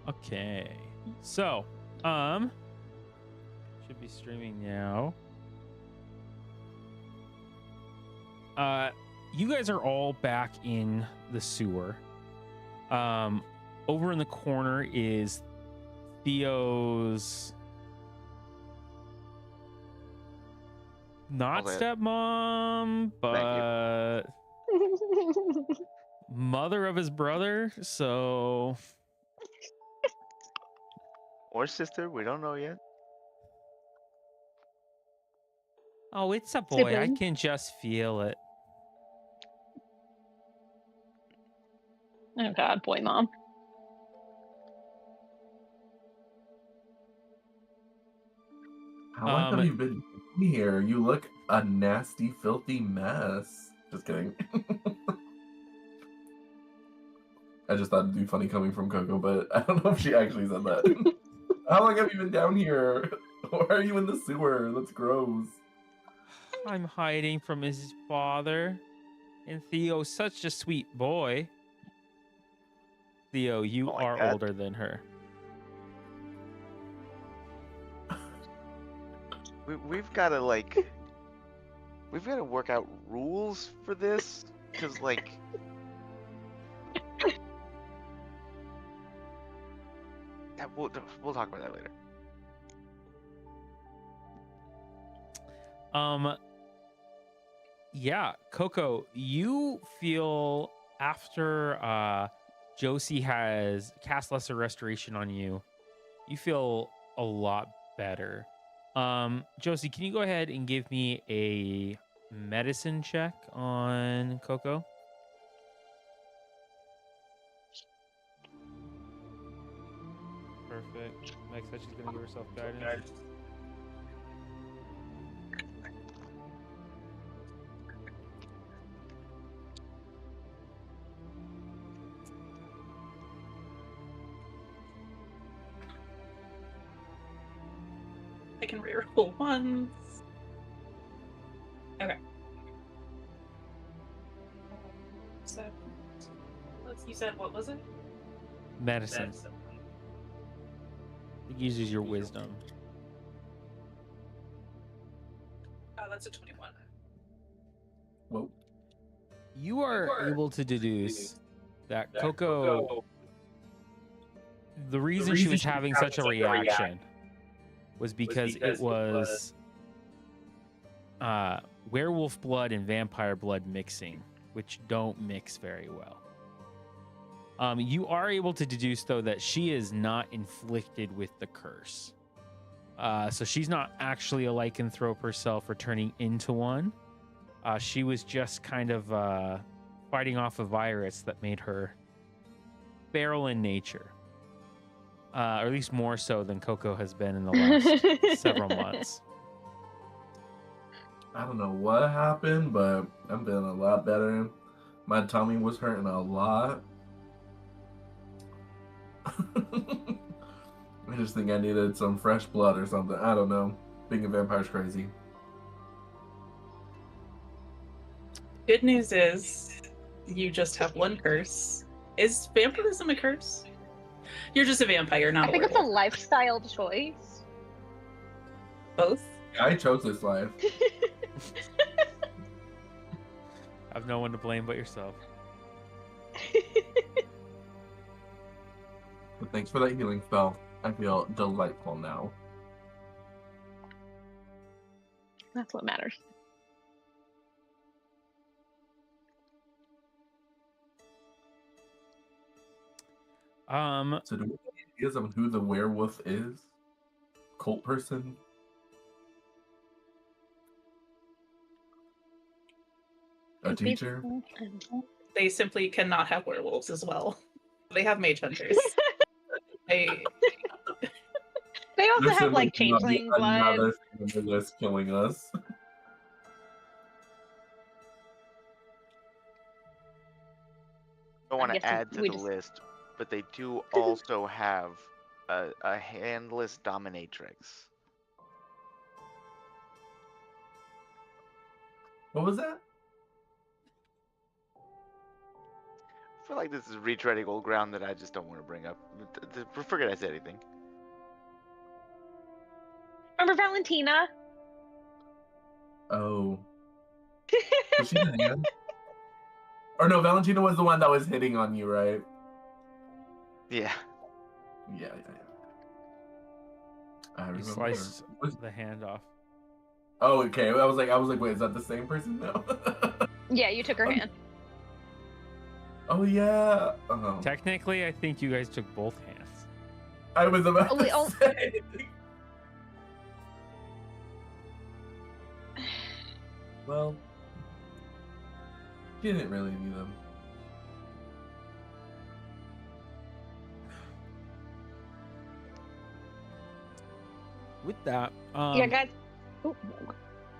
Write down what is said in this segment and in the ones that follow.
Okay. So, should be streaming now. You guys are all back in the sewer. Over in the corner is Theo's not stepmom, but mother of his brother. So, or sister, we don't know yet. oh, it's a boy. I Sibling. can just feel it. Oh God, boy, mom. How long have you been here? You look a nasty, filthy mess. Just kidding. I just thought it'd be funny coming from Coco, but I don't know if she actually said that. How long have you been down here? Why are you in the sewer? That's gross. I'm hiding from his father. And Theo's such a sweet boy. Theo, you are older than her. We've got to we've got to work out rules for this, because we'll talk about that later. Yeah, Coco, you feel after Josie has cast Lesser Restoration on you, you feel a lot better. Josie, can you go ahead and give me a medicine check on Coco? Perfect. Meg said she's gonna give herself guidance. I can reroll once. Okay. So, you said what was it? Medicine. It uses your wisdom. Oh, that's a 21. Whoa. You are able to deduce that Coco, the reason she was having such a reaction was because it was werewolf blood and vampire blood mixing, which don't mix very well. You are able to deduce, though, that she is not inflicted with the curse. So she's not actually a lycanthrope herself or turning into one. She was just kind of fighting off a virus that made her feral in nature. Or at least more so than Coco has been in the last several months. I don't know what happened, but I'm feeling a lot better. My tummy was hurting a lot. I just think I needed some fresh blood or something. I don't know. Being a vampire's crazy. Good news is, you just have one curse. Is vampirism a curse? You're just a vampire, not I think a it's a werewolf. lifestyle choice. Both? I chose this life. I've no one to blame but yourself. But thanks for that healing spell. I feel delightful now. That's what matters. So do we have any ideas of who the werewolf is? Cult person? A teacher? They simply cannot have werewolves as well. They have mage hunters. They also There's have like simply cannot be changeling blood. another thing on the list killing us. I don't want guess to add to we the just- list, but they do also have a handless dominatrix. What was that? feel like this is retreading old ground that I just don't want to bring up. Forget I said anything. Remember Valentina? Oh. Was she the hand? Or no, Valentina was the one that was hitting on you, right? Yeah. Yeah. I You remember. sliced the hand off. Oh, okay. I was like, wait, is that the same person? No. Yeah, you took her hand. Oh yeah. Oh. Technically, I think you guys took both hands. I was about Oh, wait, to say. Well, she didn't really need them. With that, Yeah, guys. Ooh.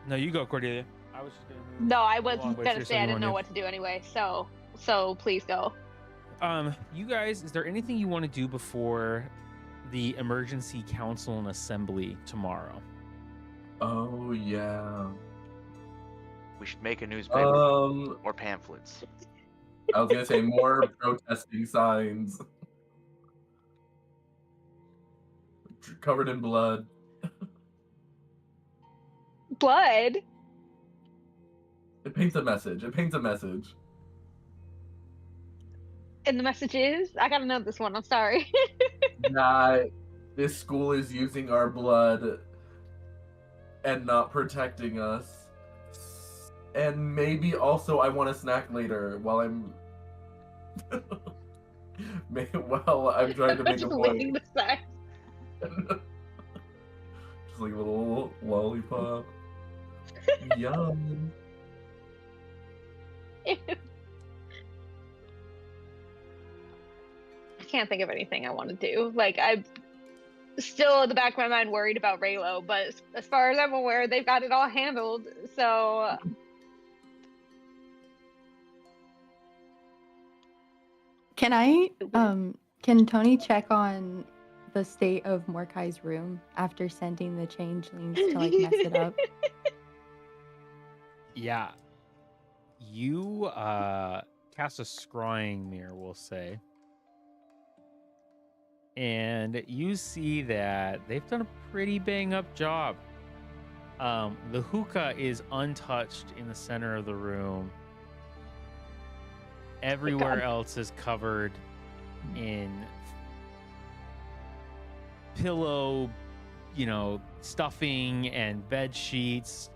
no, you go, Cordelia. I was just gonna move No, I was along, but gonna you're say saying I you didn't wanna know move. what to do anyway. So please go. You guys, is there anything you want to do before the emergency council and assembly tomorrow? Oh yeah. We should make a newspaper or pamphlets. I was gonna say more protesting signs. Covered in blood. Blood. It paints a message. And the message is, I gotta know this one. I'm sorry. That this school is using our blood and not protecting us. And maybe also I want a snack later while I'm while I'm trying to make a Just point. licking the sack. Just like a little lollipop. Yum. I can't think of anything I want to do. Like, I'm still in the back of my mind worried about Raylo, but as far as I'm aware, they've got it all handled. So Can I can Tony check on the state of Mordecai's room after sending the changelings to like mess it up? Yeah. You cast a scrying mirror, we'll say. And you see that they've done a pretty bang up job. The hookah is untouched in the center of the room. Everywhere else is covered in pillow, stuffing and bed sheets,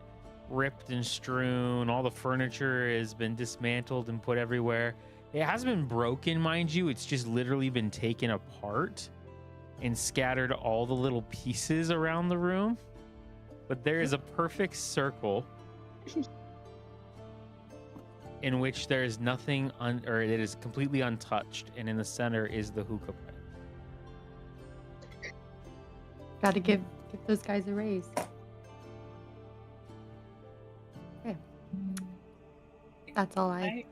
ripped and strewn. All the furniture has been dismantled and put everywhere. It hasn't been broken, mind you. It's just literally been taken apart and scattered all the little pieces around the room. But there is a perfect circle in which there is nothing, or it is completely untouched, and in the center is the hookah pipe. Gotta give those guys a raise. Okay. That's all I.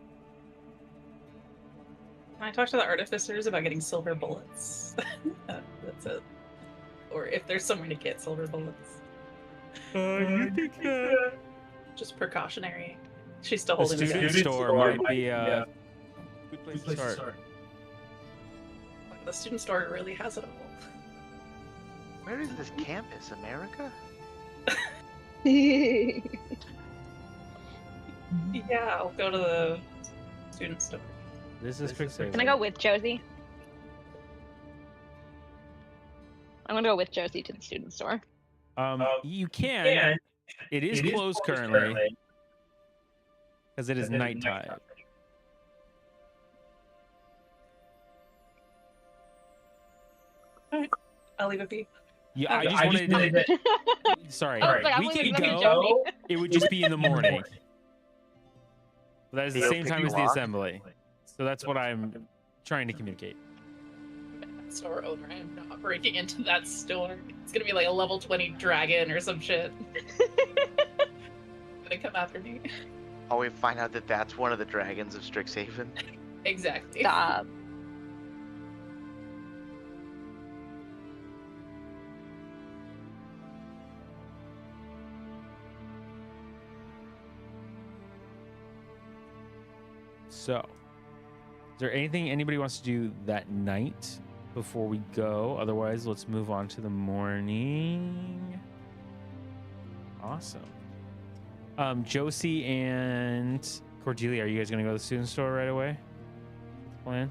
Can I talk to the artificers about getting silver bullets? That's it. Or if there's somewhere to get silver bullets. You think Just precautionary. She's still the holding the student gun. store might be a good place to start. The student store really has it all. Where is this campus, America? Yeah, I'll go to the student store. This is Strixhaven. Can I go with Josie? I'm gonna go with Josie to the student store. You can. It is closed currently because it is nighttime. Alright, I'll leave it be. Yeah, I just wanted to. Sorry, I was like, I'm we leaving could it to go. Josie. It would just be in the morning. But that is the They'll same pick time you as the lock. assembly. So that's what I'm trying to communicate. Store owner, I'm not breaking into that store. It's gonna be like a level 20 dragon or some shit. Gonna come after me. Oh, we find out that that's one of the dragons of Strixhaven. Exactly. Stop. So, there anything anybody wants to do that night before we go? Otherwise, let's move on to the morning. Awesome. Josie and Cordelia, are you guys gonna go to the student store right away? Plan?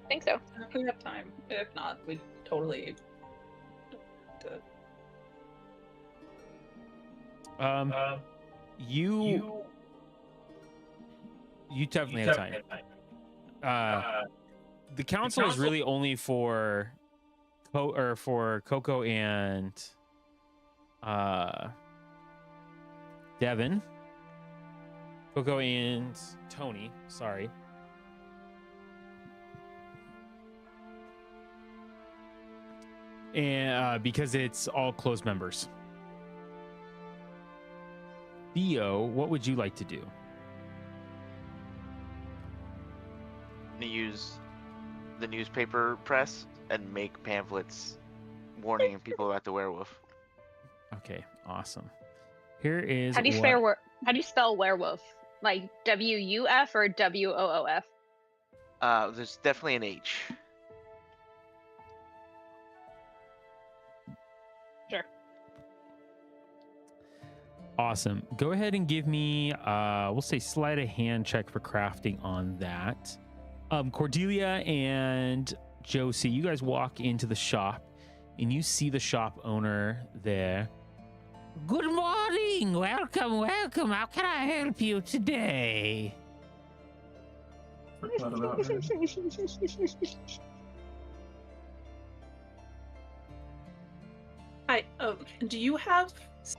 I think so. If we have time. If not, we totally. You definitely have time. The council is really only for Coco and Devin. Coco and Tony, sorry. And because it's all closed members. Theo, what would you like to do? I'm gonna use the newspaper press and make pamphlets warning people about the werewolf. Okay, awesome. Here is How do you spell werewolf? Like WUF or WOOF? There's definitely an H. Sure. Awesome. Go ahead and give me, we'll say sleight of hand check for crafting on that. Cordelia and Josie, you guys walk into the shop and you see the shop owner there. Good morning. Welcome, welcome. How can I help you today? Forgot about her. Hi. Do you have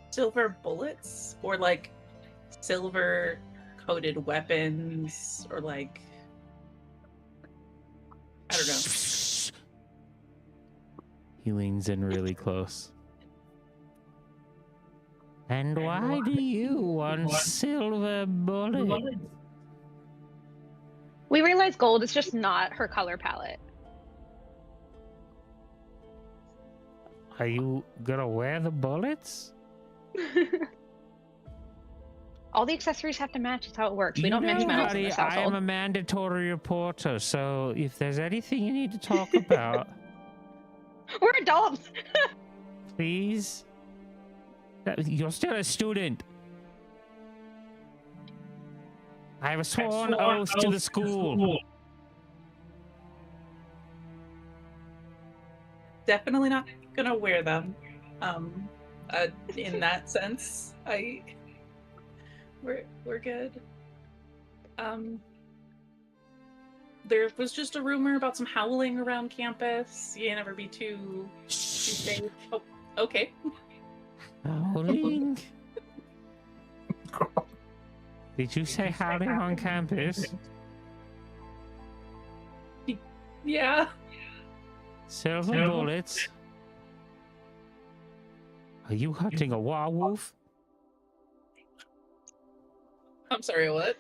silver bullets or like silver coated weapons or like I don't know. He leans in really close. And why do you want silver bullets? We realize gold is just not her color palette. Are you gonna wear the bullets? All the accessories have to match. That's how it works. We don't mix metals in this I am household. a mandatory reporter, so if there's anything you need to talk about, We're adults. please. You're still a student. I have a sworn oath to the school. Definitely not gonna wear them. In that sense, we're good. There was just a rumor about some howling around campus. You never be too safe. Oh, okay. Howling? Did you say howling on campus? Yeah. Silver bullets? Are you hunting a werewolf? I'm sorry, what?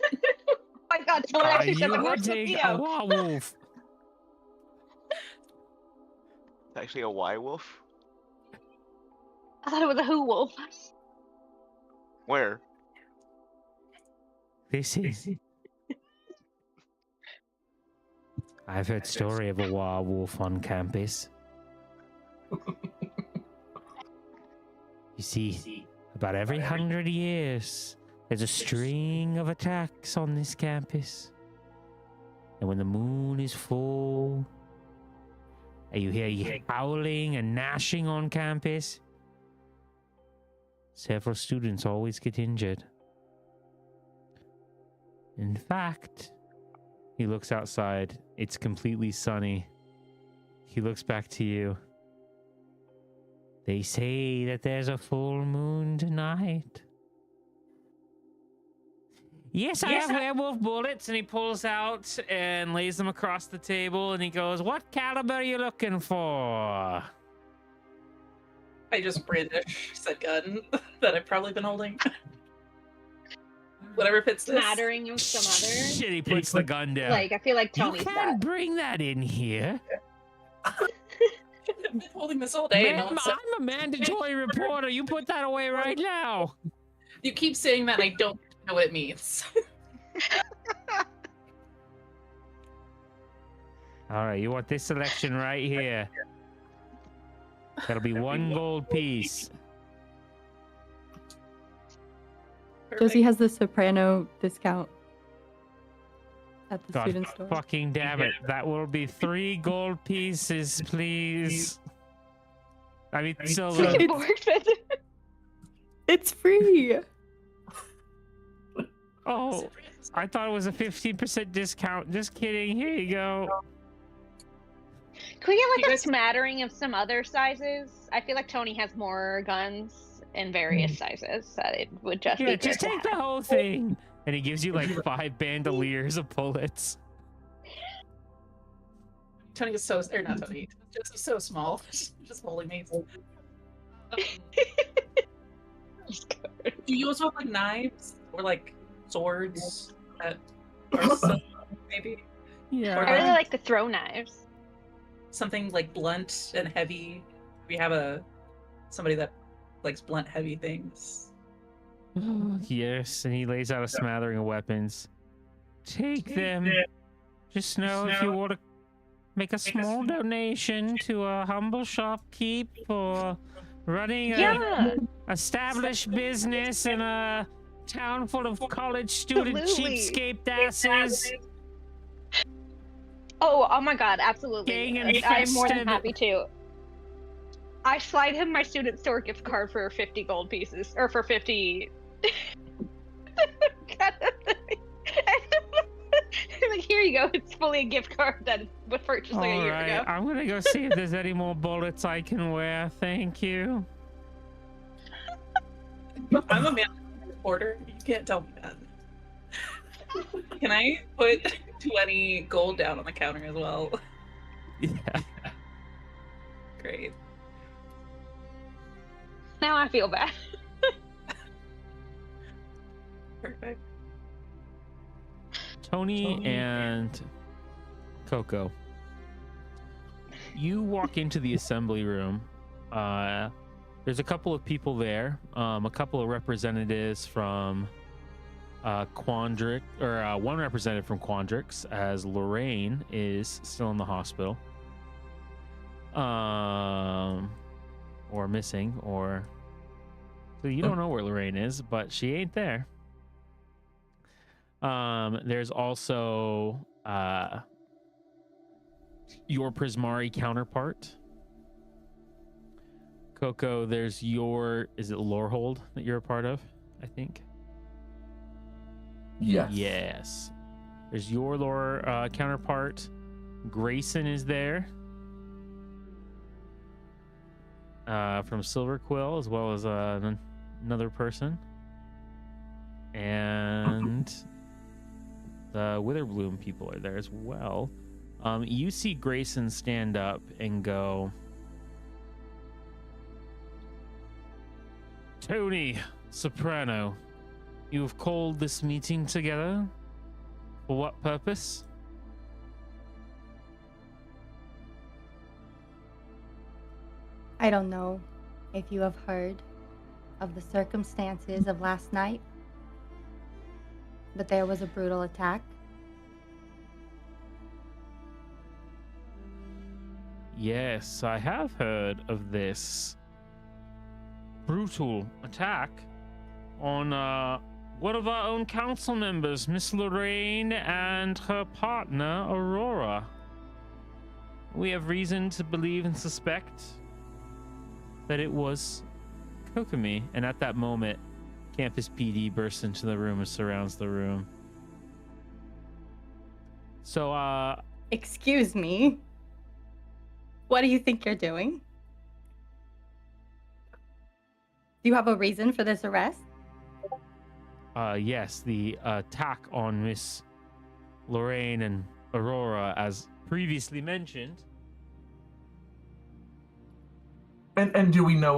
Oh my god, someone Are actually said you the words with hunting a Theo. werewolf? It's actually a Y wolf. I thought it was a who wolf. Where? This is. I've heard story of a werewolf on campus. You see, about every 100 years, there's a string of attacks on this campus. And when the moon is full, and you hear howling and gnashing on campus, several students always get injured. In fact, he looks outside. It's completely sunny. He looks back to you. They say that there's a full moon tonight. Yes, I have werewolf bullets. And he pulls out and lays them across the table. And he goes, what caliber are you looking for? I just brandish said gun that I've probably been holding. Whatever fits this. Smattering of some other. Shit, he puts the gun down. Like, I feel like you Tony's can't that. bring that in here. I've been holding this all day. Ma'am, I'm a mandatory reporter. You put that away right now. You keep saying that and I don't know what it means. All right, you want this selection right here. That'll be 1 gold piece. Josie has the soprano discount at the God student store. fucking damn it. That will be 3 gold pieces, please. I mean, silver. It's more expensive. It's free. Oh, I thought it was a 15% discount. Just kidding. Here you go. Can we You get like a guys- smattering of some other sizes? I feel like Tony has more guns in various sizes. That it would just Yeah, be just good to take the have. whole thing. And he gives you like 5 bandoliers of bullets. Tony is so, or not Tony, just so small. Just holding me. Do you also have like knives or like swords that are so, maybe Yeah. I really like the throw knives. something like blunt and heavy? We have somebody that likes blunt, heavy things. Yes, and he lays out a smattering of weapons. Take them. Just know if you want to make a small donation to a humble shopkeep or running a Yeah. established business in a town full of college student Absolutely. cheapskate asses. Oh my god, absolutely. Gang I'm more than infested. happy to. I slide him my student store gift card for 50 gold pieces, or for 50. Like, here you go. It's fully a gift card that was purchased like a All year right, ago. I'm gonna go see if there's any more bullets I can wear. Thank you. I'm a man reporter. You can't tell me that. Can I put 20 gold down on the counter as well? Yeah. Great. Now I feel bad. Perfect. Tony and Coco, you walk into the assembly room. There's a couple of people there, a couple of representatives from Quandrix, or one representative from Quandrix, as Lorraine is still in the hospital, or missing, or so you don't know where Lorraine is, but she ain't there. There's also your Prismari counterpart. Coco, there's your, is it Lorehold that you're a part of? I think. Yes. Yes. There's your lore counterpart. Grayson is there. From Silver Quill, as well as another person. And the Witherbloom people are there as well. You see Grayson stand up and go, Tony Soprano, you have called this meeting together. For what purpose? I don't know if you have heard of the circumstances of last night, but there was a brutal attack. Yes, I have heard of this brutal attack on one of our own council members, Miss Lorraine, and her partner, Aurora. We have reason to believe and suspect that it was Kokomi. And at that moment, Campus PD bursts into the room and surrounds the room. So, Excuse me. What do you think you're doing? Do you have a reason for this arrest? Yes, the attack on Miss Lorraine and Aurora, as previously mentioned. And do we know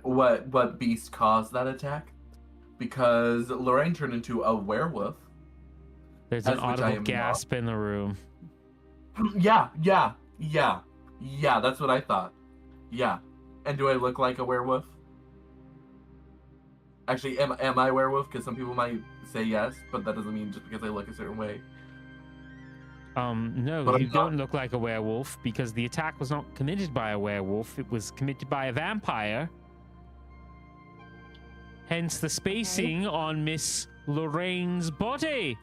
what beast caused that attack? Because Lorraine turned into a werewolf. There's an As which I audible am gasp in the room. Yeah, that's what I thought. Yeah. And do I look like a werewolf? Actually, am I a werewolf? Because some people might say yes, but that doesn't mean just because I look a certain way. No, But you I'm don't not. look like a werewolf because the attack was not committed by a werewolf. It was committed by a vampire. Hence the spacing on Miss Lorraine's body.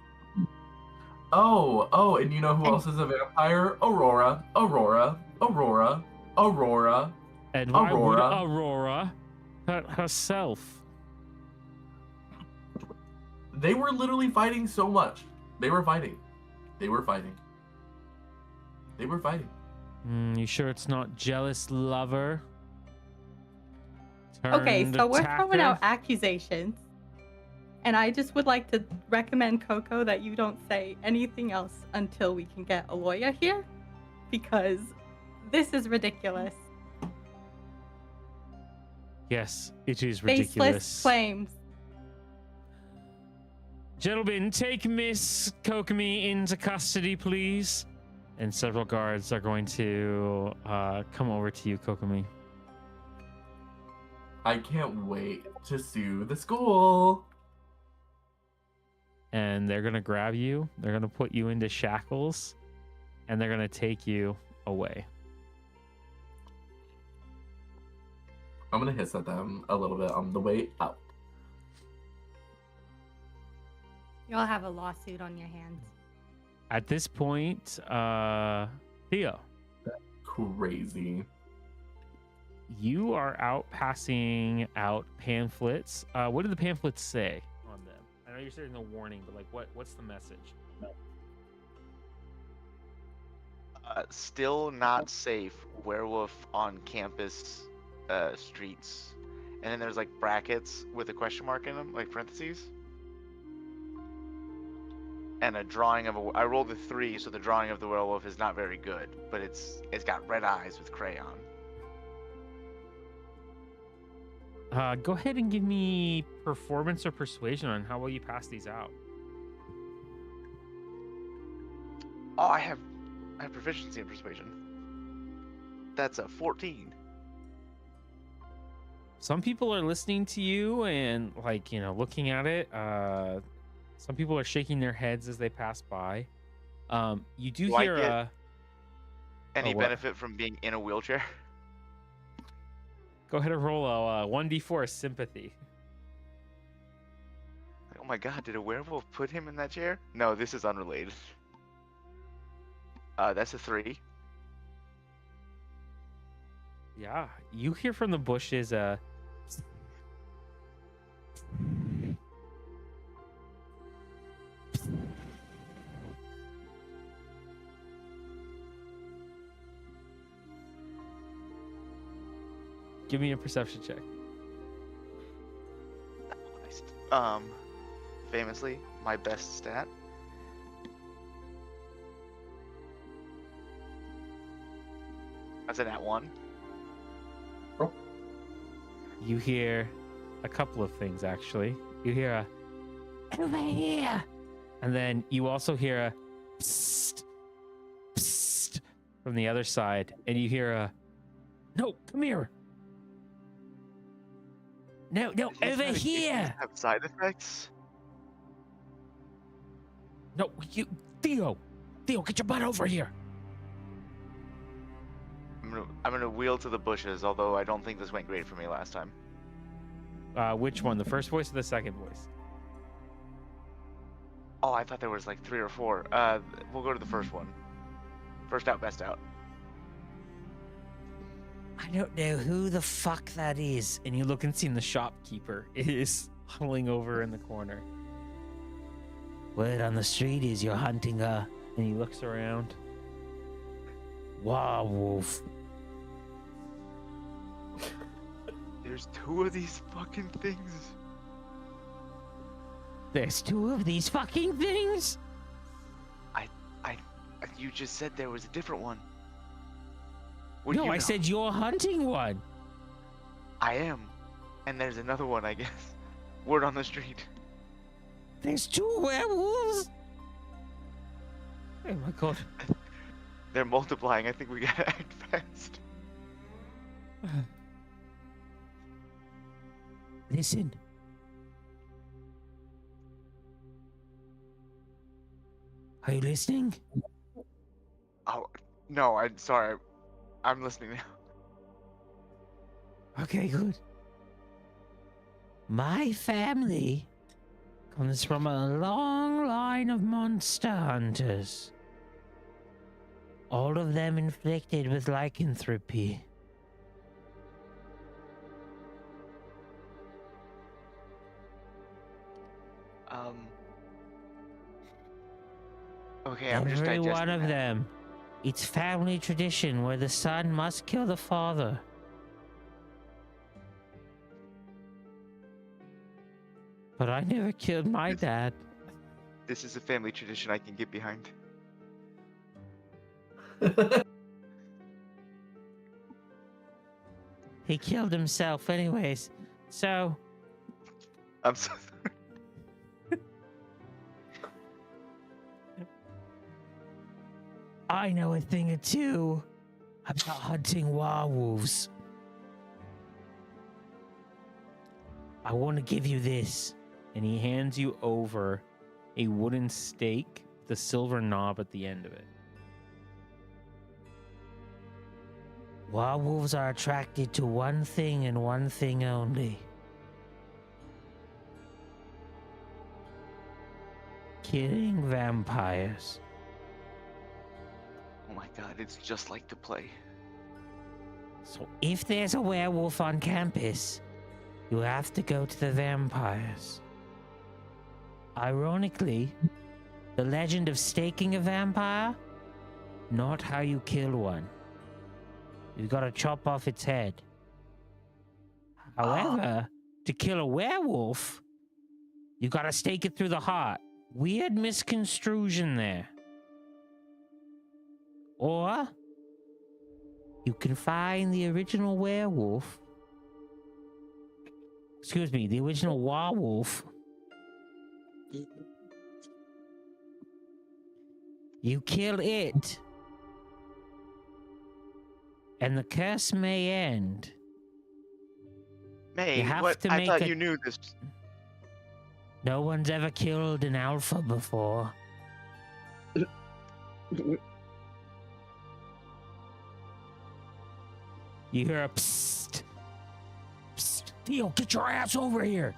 Oh, and you know who And- else is a vampire? Aurora. And why would Aurora. Aurora hurt herself? They were literally fighting so much. They were fighting. You sure it's not jealous lover? Okay, Turned so we're throwing attacker? out accusations. And I just would like to recommend, Coco, that you don't say anything else until we can get a lawyer here. Because this is ridiculous. Yes, it is Baseless ridiculous. claims. Gentlemen, take Miss Kokomi into custody, please. And several guards are going to come over to you, Kokomi. I can't wait to sue the school. And they're going to grab you. They're going to put you into shackles. And they're going to take you away. I'm gonna hiss at them a little bit on the way out. You'll have a lawsuit on your hands. At this point, Theo, Crazy. you are out passing out pamphlets. What do the pamphlets say on them? I know you're saying no warning, but like, what's the message? Still not safe. Werewolf on campus streets. And then there's like brackets with a question mark in them, like parentheses. And a drawing of I rolled a 3, so the drawing of the werewolf is not very good, but it's got red eyes with crayon. Go ahead and give me performance or persuasion on how well you pass these out. Oh, I have proficiency in persuasion. That's a 14. Some people are listening to you and looking at it. Some people are shaking their heads as they pass by. You do Do I hear get any what? benefit from being in a wheelchair? Go ahead and roll a 1d4 sympathy. Oh my god, did a werewolf put him in that chair? No, this is unrelated. That's a 3. Yeah, you hear from the bushes give me a perception check. Famously, my best stat. That's an at 1. You hear a couple of things, actually. You hear a over here, and then you also hear a psst, psst from the other side, and you hear a no, come here. No, These over medications here. Have side effects? No, Theo, get your butt over here. I'm gonna wheel to the bushes, although I don't think this went great for me last time. Which one, the first voice or the second voice? Oh, I thought there was like 3 or 4. We'll go to the first one. First out, best out. I don't know who the fuck that is. And you look and see the shopkeeper is huddling over in the corner. Word on the street is you're hunting and he looks around. Werewolf. There's 2 of these fucking things. There's 2 of these fucking things? You just said there was a different one. What do No, you I know? said you're hunting one. I am. And there's another one, I guess. Word on the street. There's 2 werewolves? Oh my god. They're multiplying. I think we gotta act fast. Listen, Are you listening? Oh, no, I'm sorry. I'm listening now. Okay, good. My family comes from a long line of monster hunters. All of them inflicted with lycanthropy. Okay, I'm just Every digesting one of that. them. It's family tradition where the son must kill the father. But I never killed my dad. This is a family tradition I can get behind. He killed himself anyways. So, I'm so sorry. I know a thing or two about hunting werewolves. I want to give you this. And he hands you over a wooden stake with a silver knob at the end of it. Werewolves are attracted to one thing and one thing only. Killing vampires. Oh my god, it's just like the play. So if there's a werewolf on campus, you have to go to the vampires. Ironically, the legend of staking a vampire, not how you kill one. You gotta chop off its head. However, to kill a werewolf, you gotta stake it through the heart. Weird misconstruction there. Or you can find the original werewolf. Excuse me, the original werewolf. You kill it. And the curse may end. May, You have what? to I make thought a- you knew this. No one's ever killed an alpha before. You hear a psst. Psst. Theo, get your ass over here.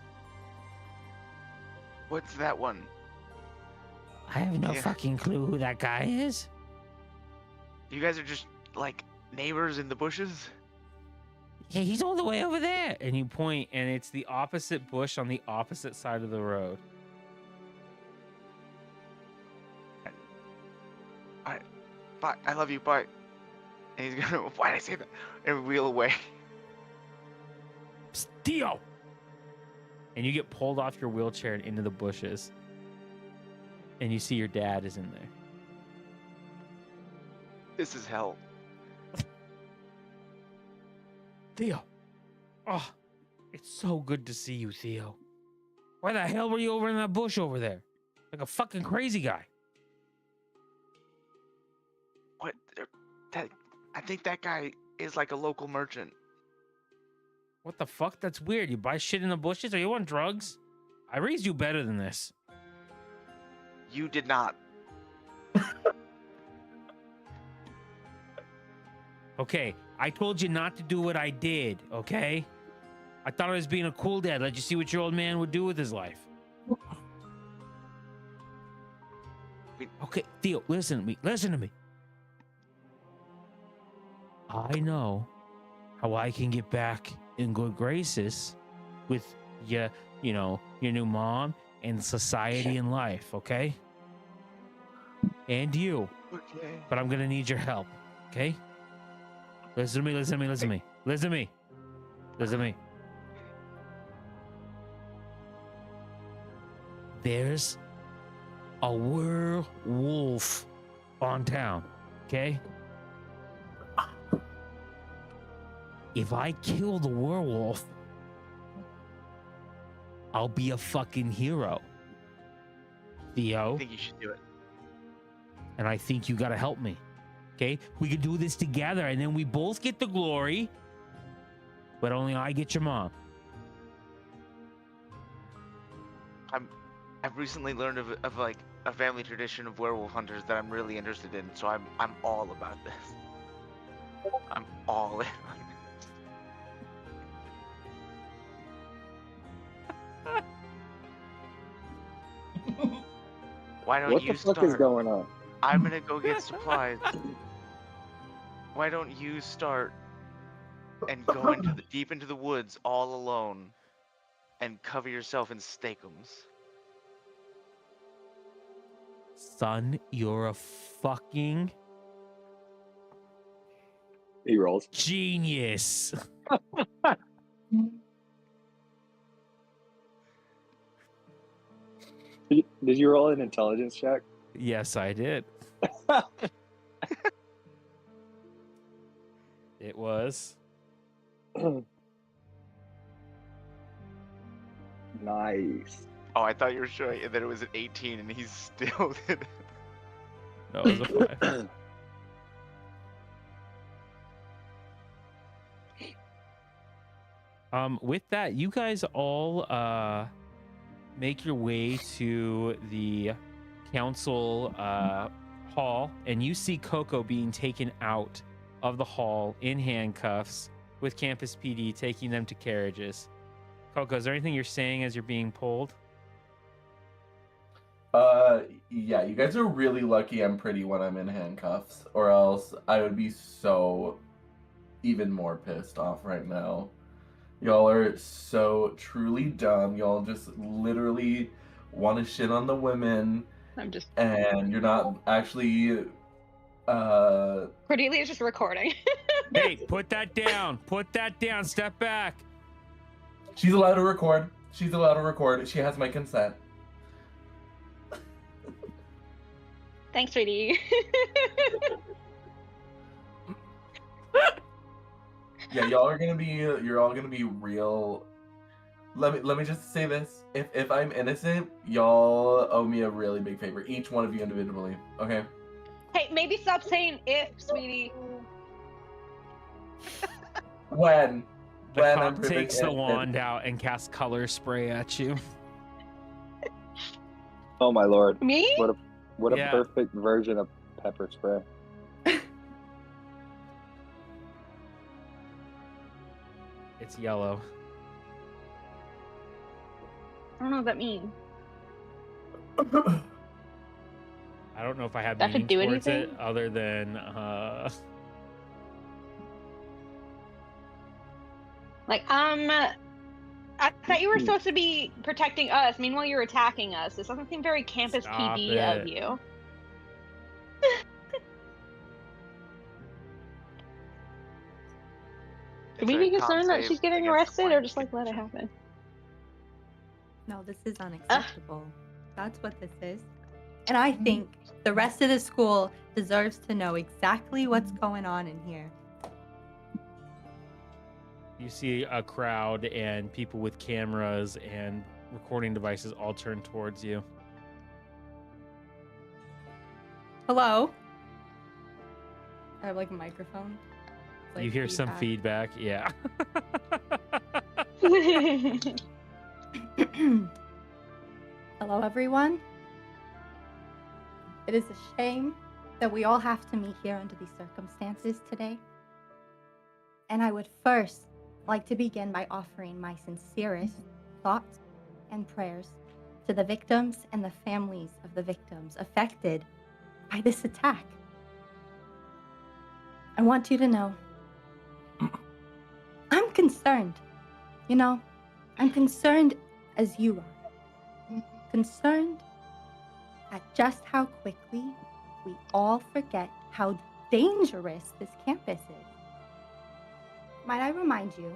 What's that one? I have no Yeah. fucking clue who that guy is. You guys are just like neighbors in the bushes? Yeah, he's all the way over there. And you point, and it's the opposite bush on the opposite side of the road. Bye. I love you. Bye. And he's gonna. Why did I say that? And wheel away. Psst, Theo! And you get pulled off your wheelchair and into the bushes. And you see your dad is in there. This is hell. Theo. Oh, it's so good to see you, Theo. Why the hell were you over in that bush over there? Like a fucking crazy guy. What? That? I think that guy is like a local merchant. What the fuck? That's weird. You buy shit in the bushes? Are you on drugs? I raised you better than this. You did not. Okay, I told you not to do what I did, okay? I thought I was being a cool dad. Let you see what your old man would do with his life. Okay, Theo, listen to me. Listen to me. I know how I can get back in good graces with your new mom and society and life, okay? And you. Okay. But I'm gonna need your help, okay? Listen to me, listen to me, listen to me. Listen to me. Listen to me. There's a werewolf on town, okay? If I kill the werewolf, I'll be a fucking hero. Theo, I think you should do it. and I think you gotta help me. Okay? We can do this together and then we both get the glory, but only I get your mom. I've recently learned of like a family tradition of werewolf hunters that I'm really interested in, so I'm all about this. I'm all in on this. Why don't What you the fuck start? is going on? I'm gonna go get supplies. Why don't you start and go into deep into the woods all alone and cover yourself in steakums? Son, you're a fucking He rolls. genius. Did you roll an intelligence check? Yes, I did. It was. Nice. Oh, I thought you were showing that it was an 18 and he's still did it. No, it was a 5. With that, you guys all make your way to the council hall, and you see Coco being taken out of the hall in handcuffs with campus PD taking them to carriages. Coco, is there anything you're saying as you're being pulled? Yeah, you guys are really lucky I'm pretty when I'm in handcuffs, or else I would be so even more pissed off right now. Y'all are so truly dumb. Y'all just literally want to shit on the women, I'm just. and you're not actually, Cordelia's just recording. Hey, put that down. Put that down. Step back. she's allowed to record. She's allowed to record. She has my consent. Thanks, sweetie. Yeah, you're all gonna be real. Let me just say this. If I'm innocent, y'all owe me a really big favor. Each one of you individually, okay? Hey, maybe stop saying if, sweetie. When The I'm cop proven takes the innocent. wand out and casts color spray at you. Oh my lord. Me? What a Yeah. perfect version of pepper spray. It's yellow. I don't know what that means. I don't know if I have That meaning could do towards anything? it other than Like, I thought you were supposed to be protecting us. Meanwhile, you're attacking us. This doesn't seem very campus Stop PD it. of you. Should we It's a be concerned con that save she's getting against the arrested, or point just like let it happen? No, this is unacceptable. That's what this is. And I think the rest of the school deserves to know exactly what's going on in here. you see a crowd and people with cameras and recording devices all turn towards you. Hello? I have like a microphone. It's, like, You hear some feedback. Yeah. Hello, everyone. It is a shame that we all have to meet here under these circumstances today. And I would first like to begin by offering my sincerest thoughts and prayers to the victims and the families of the victims affected by this attack. I want you to know I'm concerned. You know, I'm concerned as you are. Concerned at just how quickly we all forget how dangerous this campus is. Might I remind you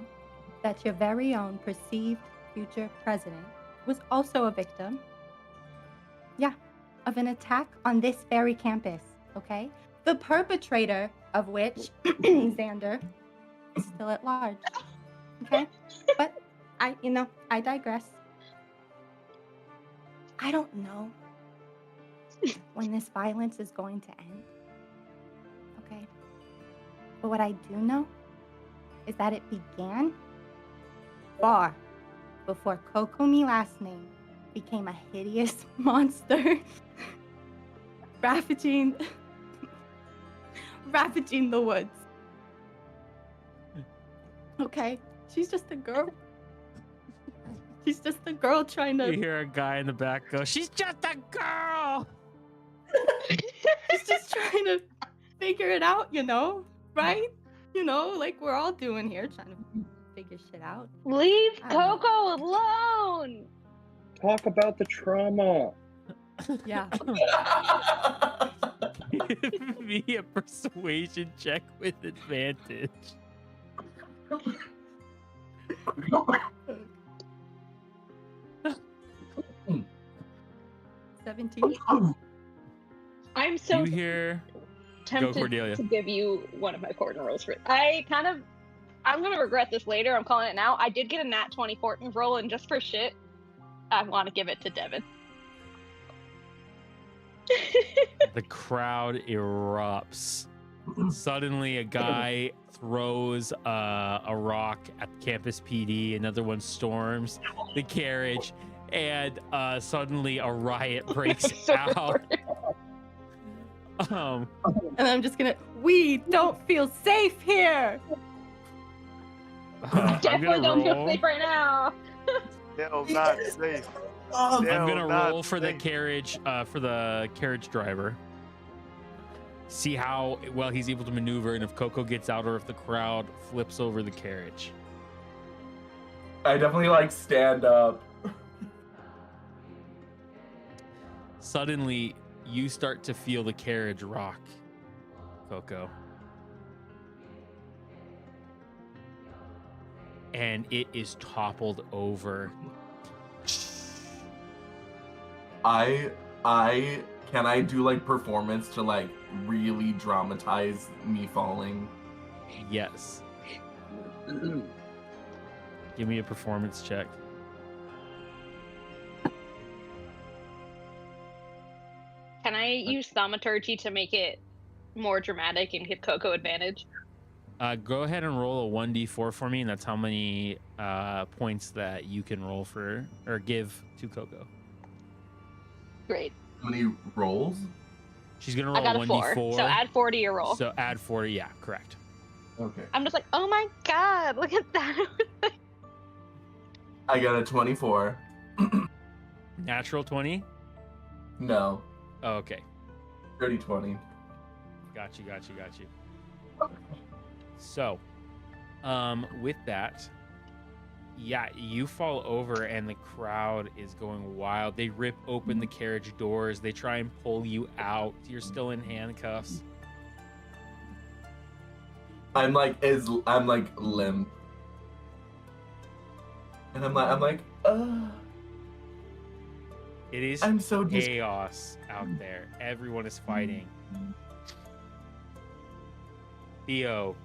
that your very own perceived future president was also a victim, of an attack on this very campus, okay? The perpetrator of which, Xander, is still at large, okay? But I digress. I don't know when this violence is going to end, okay? But what I do know is that it began far before Kokomi last name became a hideous monster ravaging the woods. Okay, she's just a girl. She's just a girl trying You to. hear a guy in the back go, "She's just a girl." She's just trying to figure it out, right? Like we're all doing here, trying to figure shit out. Leave I don't know. Coco alone. Talk about the trauma. Yeah. Give me a persuasion check with advantage. 17. I'm so You hear tempted Cordelia. to give you one of my Fortnite rolls for it. I'm gonna regret this later. I'm calling it now. I did get a nat 20 Fortnite roll, and just for shit, I want to give it to Devin. The crowd erupts. Suddenly, a guy throws a rock at campus PD. Another one storms the carriage, and suddenly a riot breaks So out. And I'm just gonna. We don't feel safe here. I'm Definitely gonna don't feel roll. safe right now. No, not safe. I'm No, gonna not roll for the safe. carriage driver. See how well he's able to maneuver, and if Coco gets out, or if the crowd flips over the carriage. I definitely stand up. Suddenly, you start to feel the carriage rock, Coco. And it is toppled over. Can I do performance to really dramatize me falling? Yes. Give me a performance check. Can I use thaumaturgy to make it more dramatic and give Coco advantage? Go ahead and roll a 1d4 for me, and that's how many points that you can roll for or give to Coco. Great. How many rolls? She's gonna I roll got a 4, 1d4. so add 4 to your roll. So add 4. Yeah, correct. Okay. I'm just like, oh my god, look at that. I got a 24. Natural 20. No, Oh, okay. dirty 20. Got you. So, with that, yeah, you fall over and the crowd is going wild. They rip open the carriage doors. They try and pull you out. You're still in handcuffs. I'm limp. And I'm like, It is I'm so chaos out there. Everyone is fighting. Theo,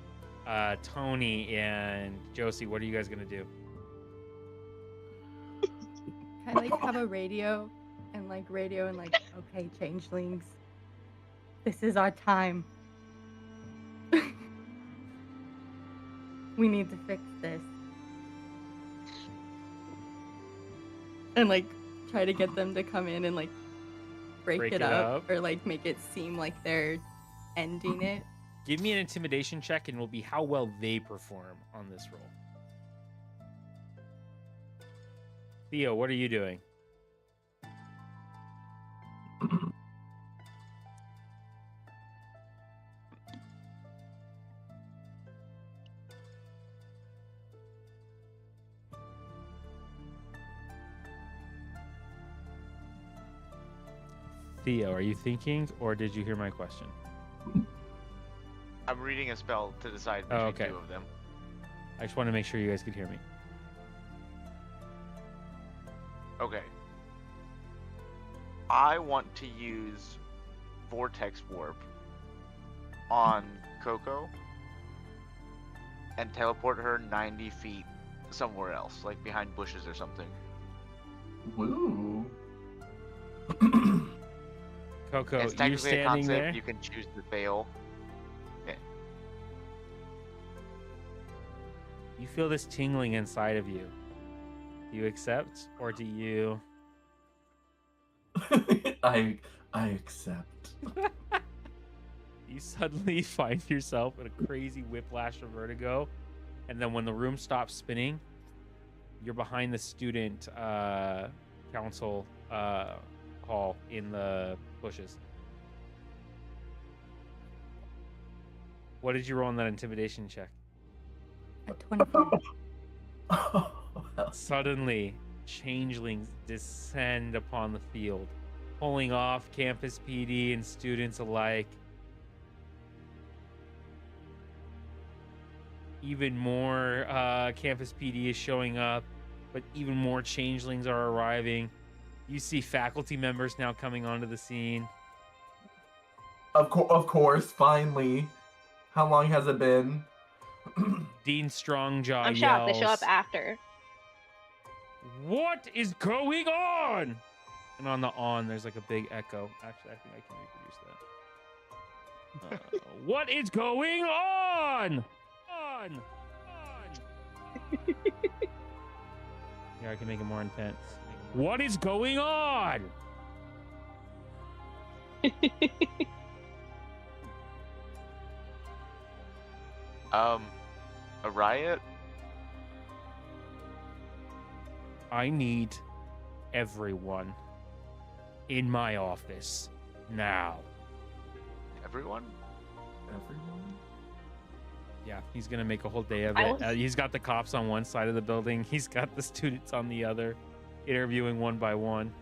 Tony, and Josie, what are you guys gonna do? Kind of have a radio and okay, changelings, this is our time. We need to fix this. And try to get them to come in and break it up or make it seem like they're ending it. Give me an intimidation check, and it will be how well they perform on this roll. Theo, what are you doing? Theo, are you thinking, or did you hear my question? I'm reading a spell to decide Oh, between okay. two of them. I just want to make sure you guys could hear me. Okay. I want to use Vortex Warp on Coco and teleport her 90 feet somewhere else, like behind bushes or something. woo. Coco, It's you're technically a standing concept. there. You can choose to fail. You feel this tingling inside of you. Do you accept, or do you? I I accept. You suddenly find yourself in a crazy whiplash of vertigo, and then when the room stops spinning, you're behind the student council hall in the bushes. What did you roll on that intimidation check? At 25. Oh, hell. Suddenly, changelings descend upon the field, pulling off campus PD and students alike. Even more campus PD is showing up, but even more changelings are arriving. You see faculty members now coming onto the scene. Of course, finally. How long has it been? Dean Strongjaw I'm yells, shocked. They show up after. "What is going on?" And on the there's like a big echo. Actually, I think I can reproduce that. What is going on? Yeah, I can make it more intense. What is going on? A riot? I need everyone in my office now. Everyone? Everyone? Yeah, he's gonna make a whole day of I it. was- He's got the cops on one side of the building. He's got the students on the other, interviewing one by one.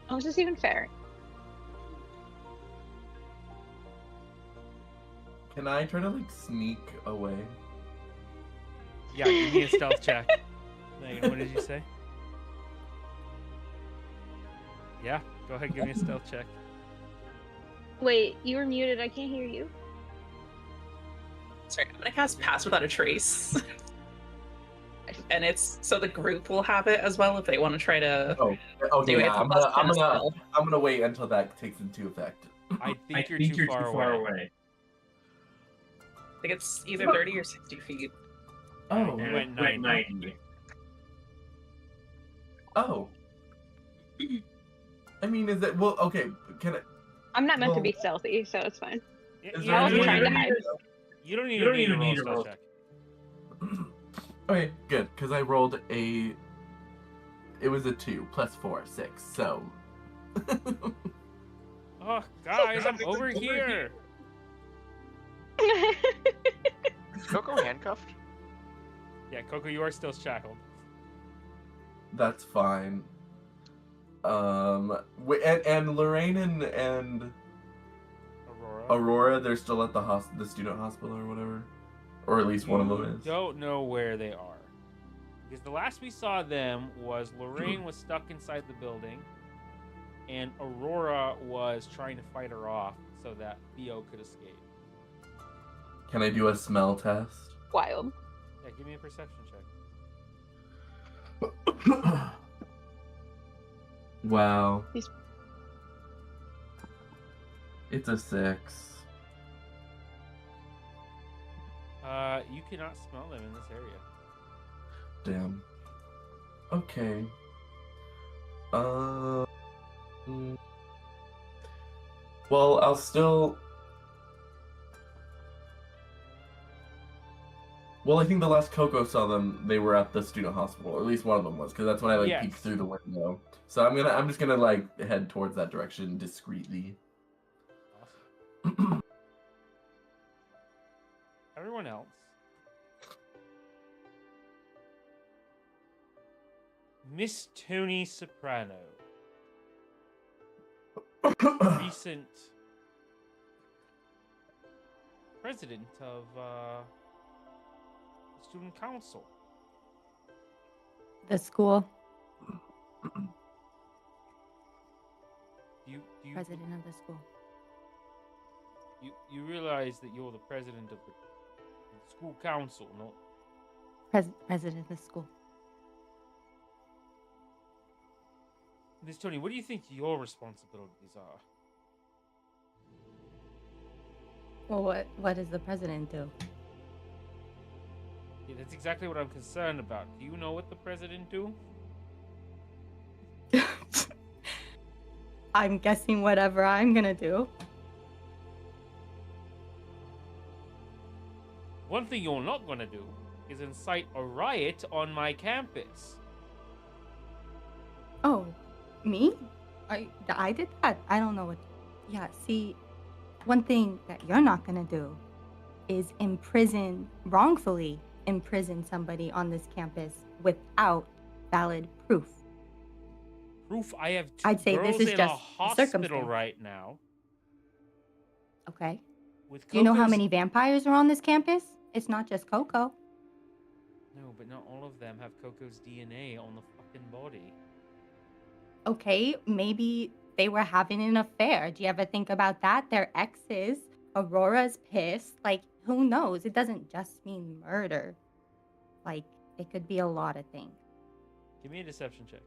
How is this even fair? Can I try to like sneak away? Yeah, give me a stealth check. Megan, what did you say? Yeah, go ahead, give me a stealth check. Wait, you were muted. I can't hear you. Sorry, I'm gonna cast Pass Without a Trace. And it's so the group will have it as well if they want to try to Oh, okay. do it. Yeah, It's a plus 10 spell. I'm gonna wait until that takes into effect. I think you're too far away. I think it's either 30 or 60 feet. Oh, You went 90. oh. I mean, is it well? Okay, can it? I'm not meant to Well- be stealthy, so it's fine. You Is don't there I wasn't any trying to way- hide. You don't even need to roll a stealth check. Okay, good, because I rolled a. It was a 2 plus 4, 6. So. Oh, guys, I'm over here. Is Coco handcuffed? Yeah, Coco, you are still shackled. That's fine. And Lorraine and Aurora, they're still at the student hospital or whatever, or at least one of them is. Don't know where they are. Because the last we saw them was Lorraine was stuck inside the building, and Aurora was trying to fight her off so that Theo could escape. Can I do a smell test? Wild. Yeah, give me a perception check. Wow. He's- It's a 6. You cannot smell them in this area. Damn. Okay. Well, I'll still. Well, I think the last Coco saw them, they were at the student hospital, or at least one of them was, because that's when I Yes. peeked through the window. So I'm just gonna head towards that direction discreetly. Awesome. Everyone else. Miss Tony Soprano. Recent president of the student council. The school You president of the school. you realize that you're the president of the school council, no? President of the school. Miss Tony, what do you think your responsibilities are? Well, what does the president do? Yeah, that's exactly what I'm concerned about. Do you know what the president do? I'm guessing whatever I'm gonna do. One thing you're not gonna do is incite a riot on my campus. Oh, me? I did that. I don't know what. Yeah, see, one thing that you're not gonna do is wrongfully imprison somebody on this campus without valid proof. Proof I have 2 I'd say girls this is in a just hospital circumstance. right now. Okay. With Do you know how Coco's... many vampires are on this campus? It's not just Coco. No, but not all of them have Coco's DNA on the fucking body. Okay, maybe they were having an affair. Do you ever think about that? They're exes. Aurora's pissed. Like, who knows? It doesn't just mean murder. Like, it could be a lot of things. Give me a deception check.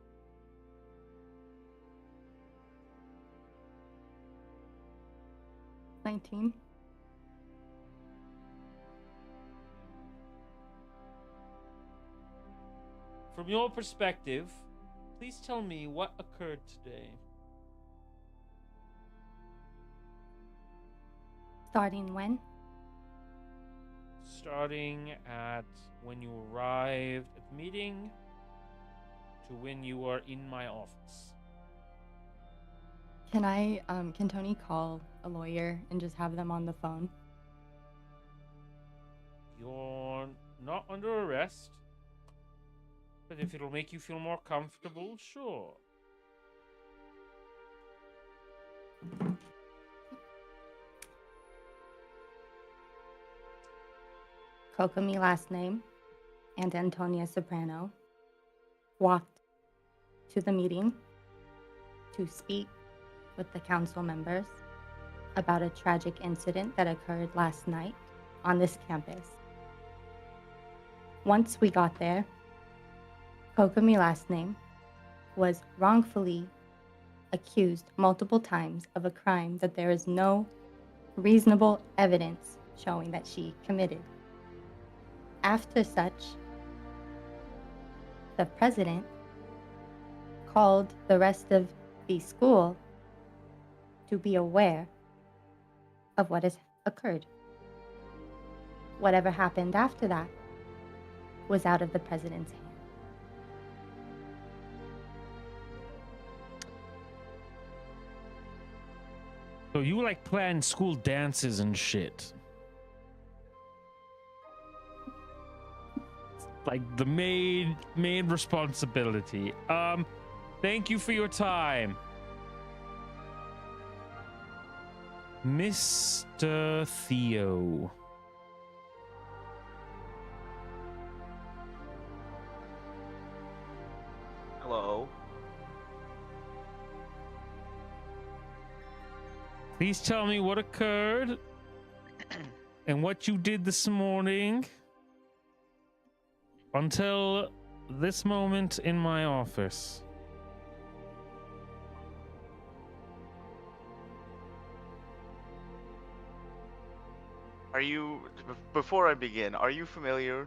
19. From your perspective, please tell me what occurred today. Starting when? Starting at when you arrived at the meeting to when you are in my office. Can Tony call a lawyer and just have them on the phone? You're not under arrest, but if it'll make you feel more comfortable, sure. Kokomi last name and Antonia Soprano walked to the meeting to speak with the council members about a tragic incident that occurred last night on this campus. Once we got there, Kokomi last name was wrongfully accused multiple times of a crime that there is no reasonable evidence showing that she committed. After such, the president called the rest of the school to be aware of what has occurred. Whatever happened after that was out of the president's hand. So you like plan school dances and shit. Like the main responsibility. Thank you for your time. Mr. Theo. Hello. Please tell me what occurred and what you did this morning until this moment in my office. Are you, before I begin, are you familiar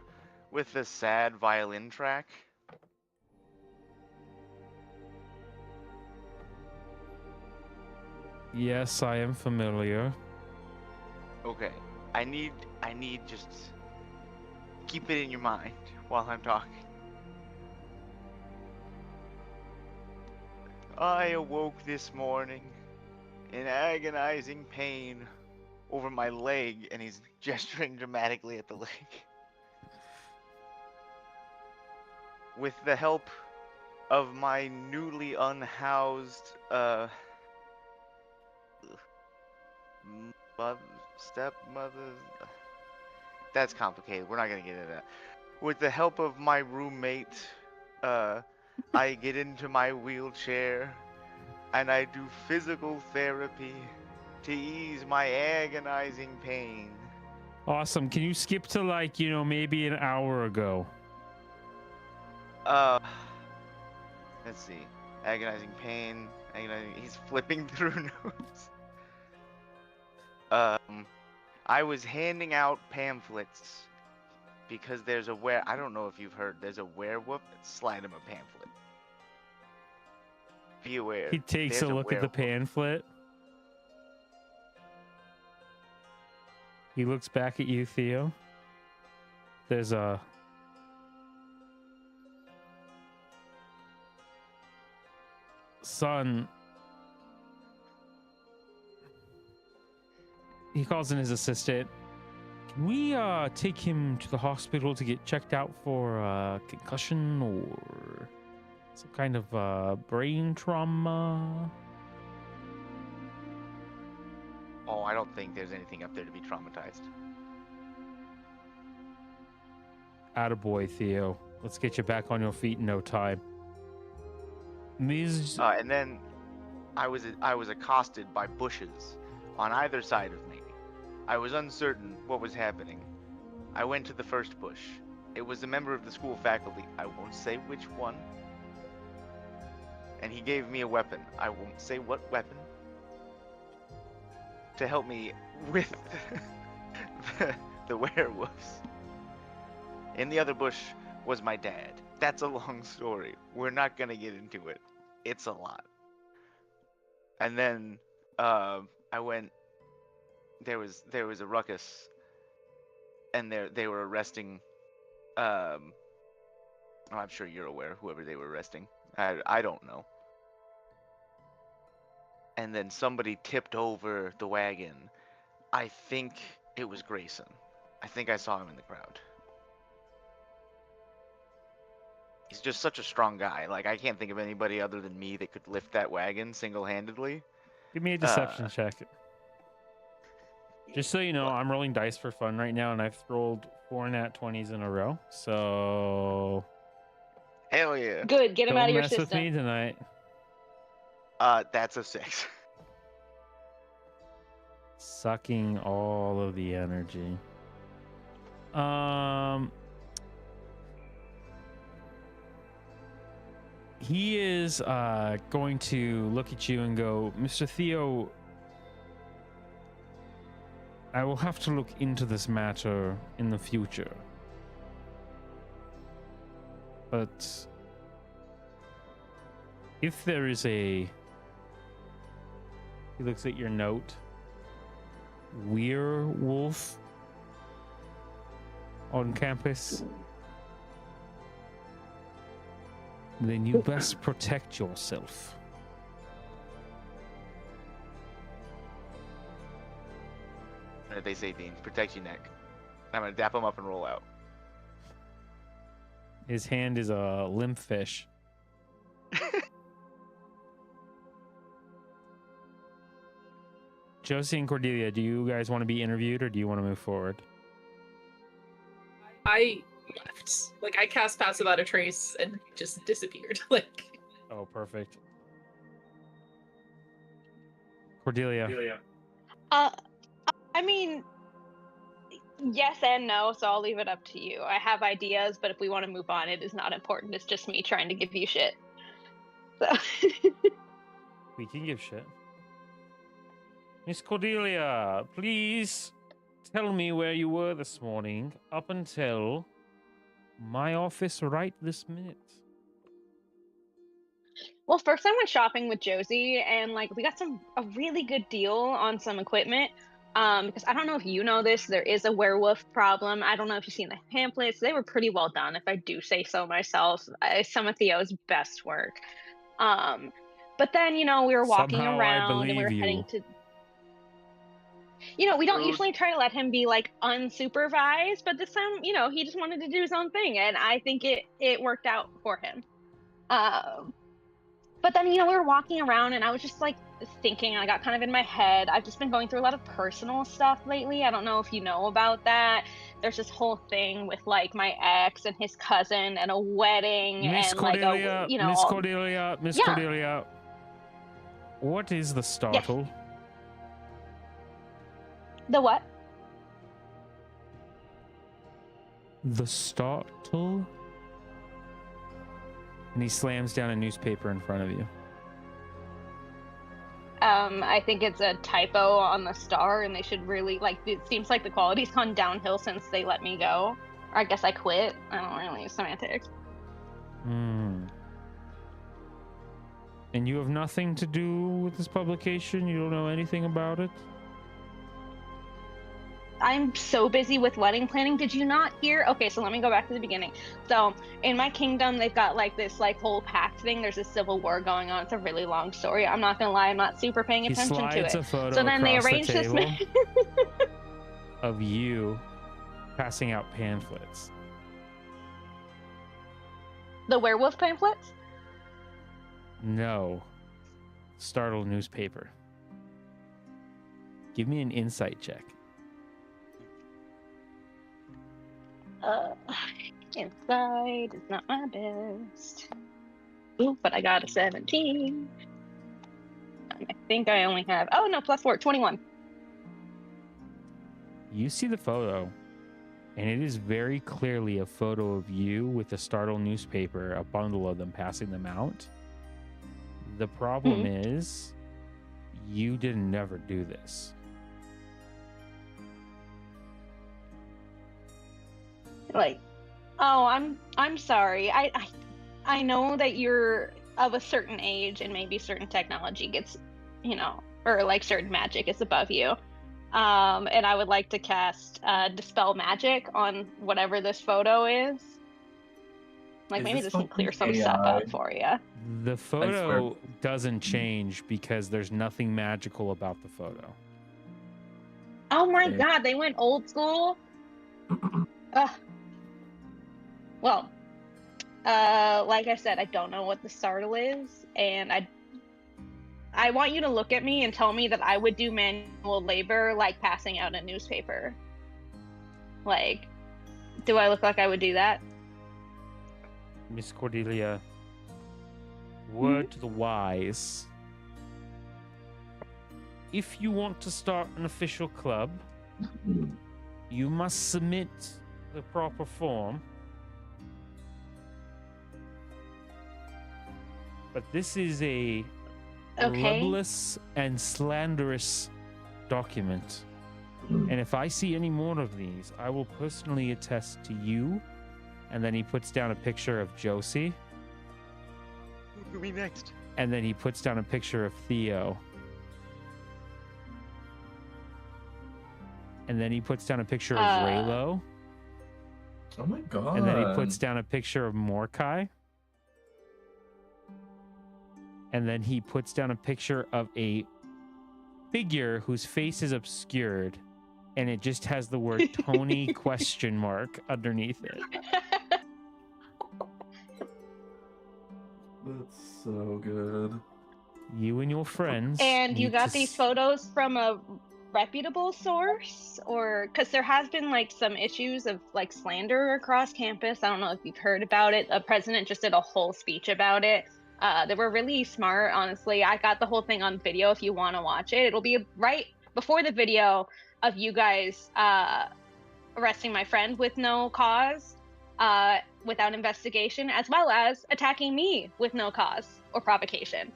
with the sad violin track? Yes, I am familiar. Okay. I need just keep it in your mind while I'm talking. I awoke this morning in agonizing pain over my leg, and he's gesturing dramatically at the leg. With the help of my newly unhoused stepmother. That's complicated. We're not gonna get into that. With the help of my roommate, I get into my wheelchair and I do physical therapy to ease my agonizing pain. Awesome. Can you skip to like, maybe an hour ago? Let's see. Agonizing pain. He's flipping through notes. I was handing out pamphlets because there's I don't know if you've heard, there's a werewolf. Slide him a pamphlet. Be aware. He takes there's a look at the werewolf. pamphlet. He looks back at you, Theo. There's a... Son... He calls in his assistant. Can we take him to the hospital to get checked out for concussion or some kind of brain trauma? Oh, I don't think there's anything up there to be traumatized. Attaboy, Theo. Let's get you back on your feet in no time. Ms. And then I was accosted by bushes on either side of me. I was uncertain what was happening. I went to the first bush. It was a member of the school faculty. I won't say which one. And he gave me a weapon. I won't say what weapon. To help me with the werewolves. In the other bush was my dad. That's a long story. We're not gonna get into it. It's a lot. And then I went. There was a ruckus, and they were arresting. I'm sure you're aware whoever they were arresting. I don't know. And then somebody tipped over the wagon. I think it was Grayson. I think I saw him in the crowd. He's just such a strong guy. Like, I can't think of anybody other than me that could lift that wagon single-handedly. Give me a deception check. Just so you know, I'm rolling dice for fun right now, and I've rolled 4 nat 20s in a row. So Hell yeah. Good, get him don't out of your mess with system. me tonight. That's a 6. Sucking all of the energy. He is going to look at you and go, Mr. Theo, I will have to look into this matter in the future. But if there is a... He looks at your note. Werewolf on campus, then you best protect yourself. They say, Dean, protect your neck. I'm gonna dap him up and roll out. His hand is a limp fish. Josie and Cordelia, do you guys want to be interviewed or do you want to move forward? I left. Like, I cast Pass Without a Trace and just disappeared. Like, Oh, perfect. Cordelia. I mean, yes and no, so I'll leave it up to you. I have ideas, but if we want to move on, it is not important. It's just me trying to give you shit. So. We can give shit. Miss Cordelia, please tell me where you were this morning up until my office right this minute. Well, first I went shopping with Josie, and like we got a really good deal on some equipment. Because I don't know if you know this, there is a werewolf problem. I don't know if you've seen the pamphlets. They were pretty well done, if I do say so myself. Some of Theo's best work. But then, we were walking Somehow around and we were heading to... we don't usually try to let him be like unsupervised, but this time, he just wanted to do his own thing, and I think it worked out for him. But then, we were walking around and I was just like thinking, I got kind of in my head. I've just been going through a lot of personal stuff lately. I don't know if you know about that. There's this whole thing with like my ex and his cousin and a wedding Miss and Cordelia, like Miss Cordelia, Miss Cordelia. What is the startle? Yes. The what? The startle? And he slams down a newspaper in front of you. I think it's a typo on the star, and they should really, it seems like the quality's gone downhill since they let me go. Or I guess I quit. I don't really use semantics. And And you have nothing to do with this publication? You don't know anything about it? I'm so busy with wedding planning. Did you not hear? Okay, so let me go back to the beginning. So in my kingdom, they've got like this like whole pact thing. There's a civil war going on. It's a really long story. I'm not gonna lie, I'm not super paying He attention to slides it. a photo So then they across the arranged this. table of you passing out pamphlets. The werewolf pamphlets? No. Startled newspaper. Give me an insight check. Inside is not my best. Ooh, but I got a 17. I think I only have, oh no, +4, 21. You see the photo, and it is very clearly a photo of you with a Startle newspaper, a bundle of them, passing them out. The problem is, you didn't never do this. Like, oh, I'm sorry. I know that you're of a certain age and maybe certain technology gets, or like certain magic is above you. And I would like to cast Dispel Magic on whatever this photo is. Like, maybe this can clear some stuff up for you. The photo doesn't change because there's nothing magical about the photo. Oh my god, they went old school? Ugh. Well, like I said, I don't know what the startle is, and I want you to look at me and tell me that I would do manual labor like passing out a newspaper. Like, do I look like I would do that? Miss Cordelia, word to the wise. If you want to start an official club, you must submit the proper form. But this is a libelous and slanderous document. And if I see any more of these, I will personally attest to you. And then he puts down a picture of Josie. Who me next? And then he puts down a picture of Theo. And then he puts down a picture of Raylo. Oh my god. And then he puts down a picture of Mordecai. And then he puts down a picture of a figure whose face is obscured. And it just has the word Tony ? Underneath it. That's so good. You and your friends. And you got these photos from a reputable source? Or, because there has been like some issues of like slander across campus. I don't know if you've heard about it. A president just did a whole speech about it. They were really smart, honestly. I got the whole thing on video if you want to watch it. It'll be right before the video of you guys arresting my friend with no cause, without investigation, as well as attacking me with no cause or provocation.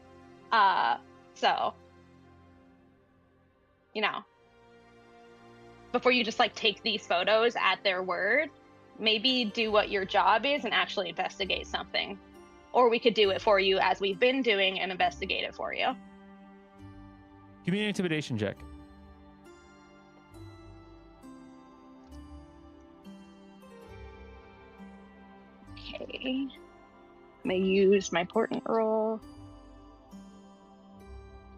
So, before you just like take these photos at their word, maybe do what your job is and actually investigate something. Or we could do it for you as we've been doing and investigate it for you. Give me an intimidation check. Okay. I'm gonna use my portent roll.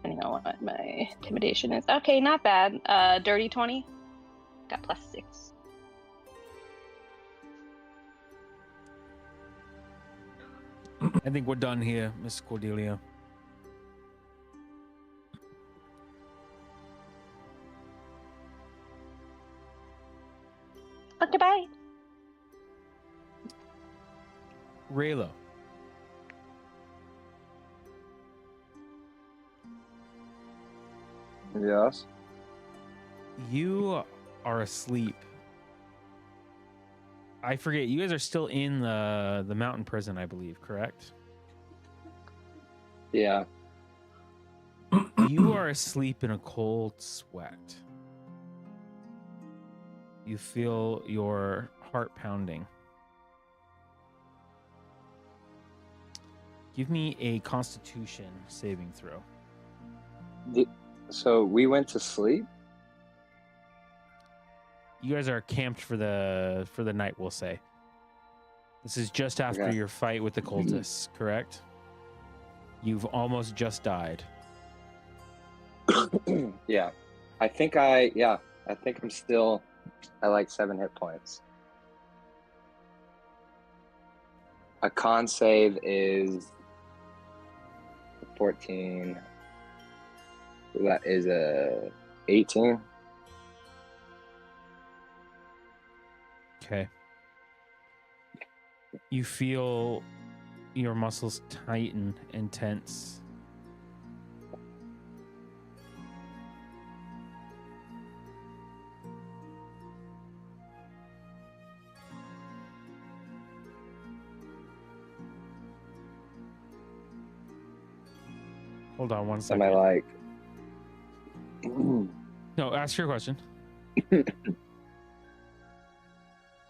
Depending on what my intimidation is. Okay, not bad. Dirty 20. Got +6. I think we're done here, Miss Cordelia. Okay, bye. Raylo. Yes. You are asleep. I forget, you guys are still in the mountain prison, I believe, correct? Yeah. You are asleep in a cold sweat. You feel your heart pounding. Give me a Constitution saving throw. So we went to sleep? You guys are camped for the night, we'll say. This is just after Okay. your fight with the cultists, correct? You've almost just died. Yeah. I think I'm still at like 7 hit points. A con save is 14. That is a 18. Okay. You feel your muscles tighten and tense. Hold on one Am second. I like? No, ask your question.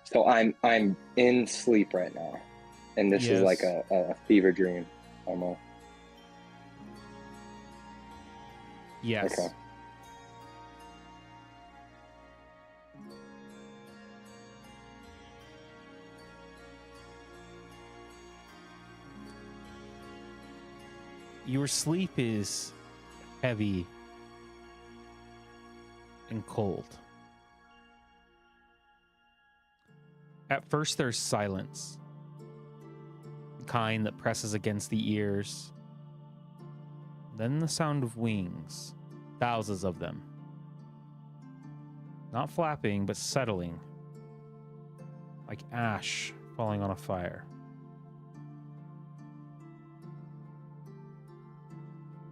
So I'm in sleep right now, and this is like Yes. a fever dream almost. Yes. Okay. Your sleep is heavy and cold. At first, there's silence, the kind that presses against the ears. Then the sound of wings, thousands of them. Not flapping, but settling, like ash falling on a fire.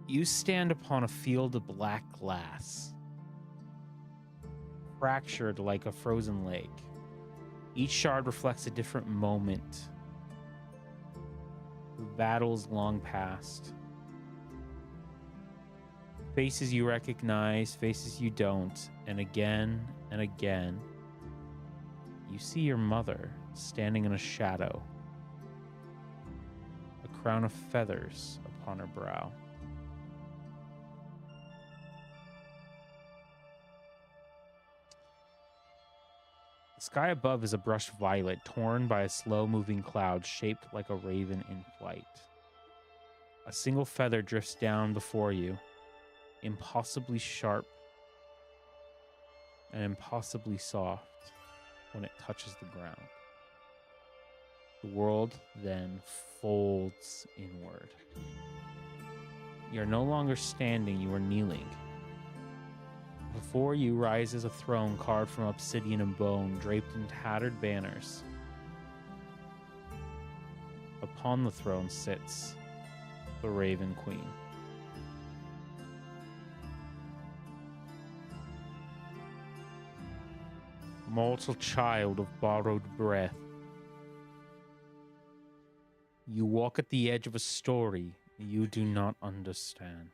You stand upon a field of black glass, fractured like a frozen lake. Each shard reflects a different moment. Battles long past. Faces you recognize, faces you don't, and again, you see your mother standing in a shadow, a crown of feathers upon her brow. The sky above is a brushed violet, torn by a slow-moving cloud shaped like a raven in flight. A single feather drifts down before you, impossibly sharp and impossibly soft when it touches the ground. The world then folds inward. You are no longer standing, you are kneeling. Before you rises a throne carved from obsidian and bone, draped in tattered banners. Upon the throne sits the Raven Queen. Mortal child of borrowed breath. You walk at the edge of a story you do not understand.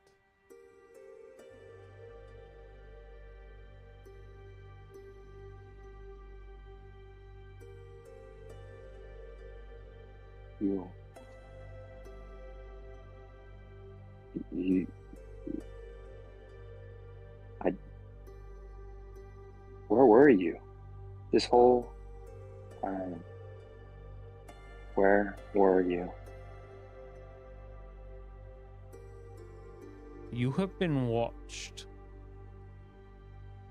Where were you this whole time? Where were you? You have been watched,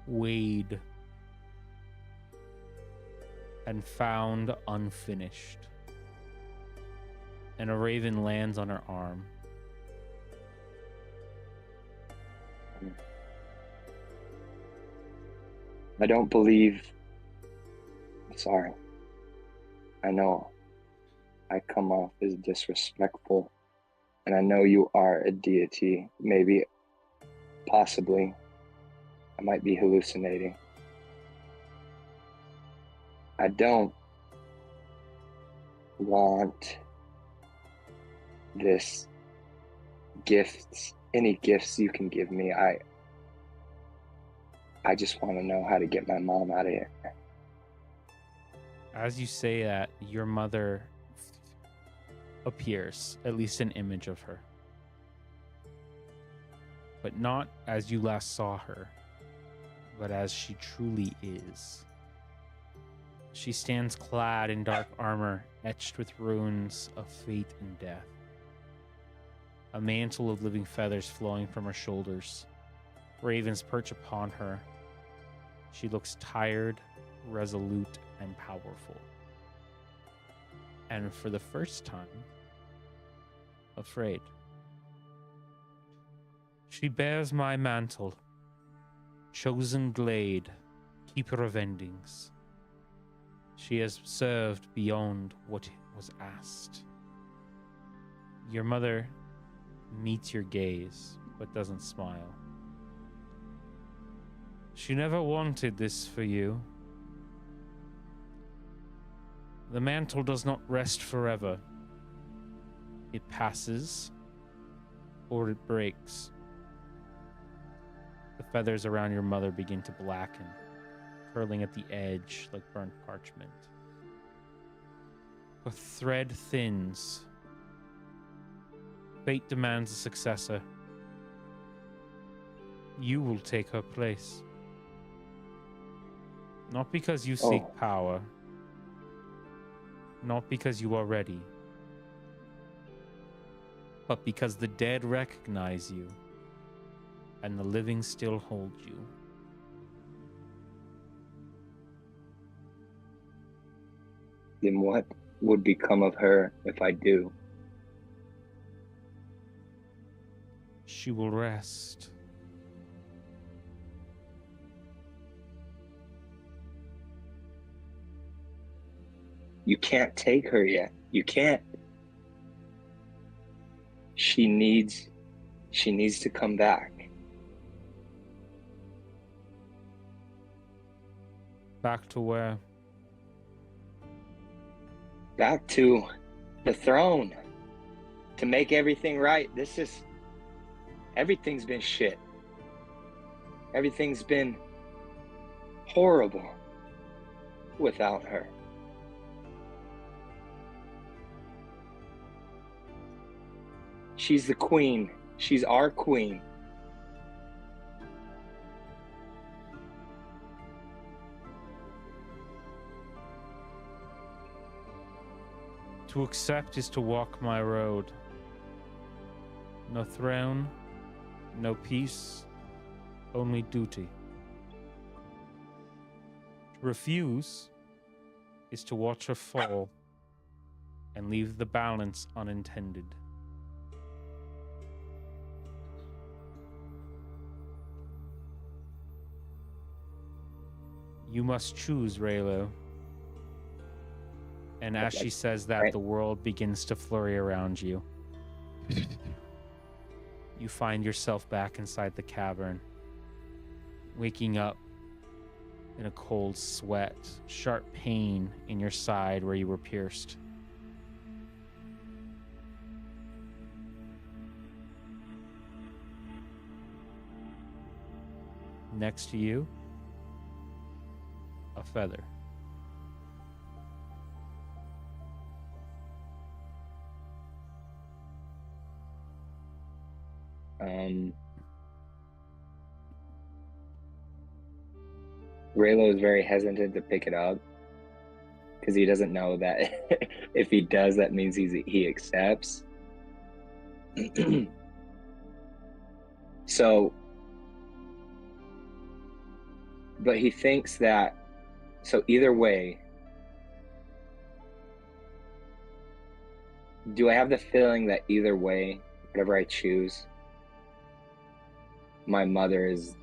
weighed, and found unfinished. And a raven lands on her arm. I don't believe. Sorry. I know I come off as disrespectful, and I know you are a deity. Maybe, possibly, I might be hallucinating. I don't want this gifts, any gifts you can give me. I just want to know how to get my mom out of here. As you say that, your mother appears, at least an image of her. But not as you last saw her, but as she truly is. She stands clad in dark armor, etched with runes of fate and death. A mantle of living feathers flowing from her shoulders. Ravens perch upon her. She looks tired, resolute, and powerful. And for the first time, afraid. She bears my mantle, chosen glade, keeper of endings. She has served beyond what was asked. Your mother meets your gaze, but doesn't smile. She never wanted this for you. The mantle does not rest forever. It passes, or it breaks. The feathers around your mother begin to blacken, curling at the edge like burnt parchment. Her thread thins. Fate demands a successor. You will take her place. Not because you seek power. Not because you are ready. But because the dead recognize you, and the living still hold you. Then what would become of her if I do? She will rest. You can't take her yet. You can't. She needs to come back. Back to where? Back to the throne. To make everything right. Everything's been shit. Everything's been horrible without her. She's the queen. She's our queen. To accept is to walk my road. No throne, no peace, only duty. To refuse is to watch her fall and leave the balance unintended. You must choose, Raylo. And as she says that, right. The world begins to flurry around you. You find yourself back inside the cavern, waking up in a cold sweat, sharp pain in your side where you were pierced. Next to you, a feather. Raylo is very hesitant to pick it up because he doesn't know that if he does, that means he accepts. So, but he thinks that, so either way, do I have the feeling that either way, whatever I choose, my mother is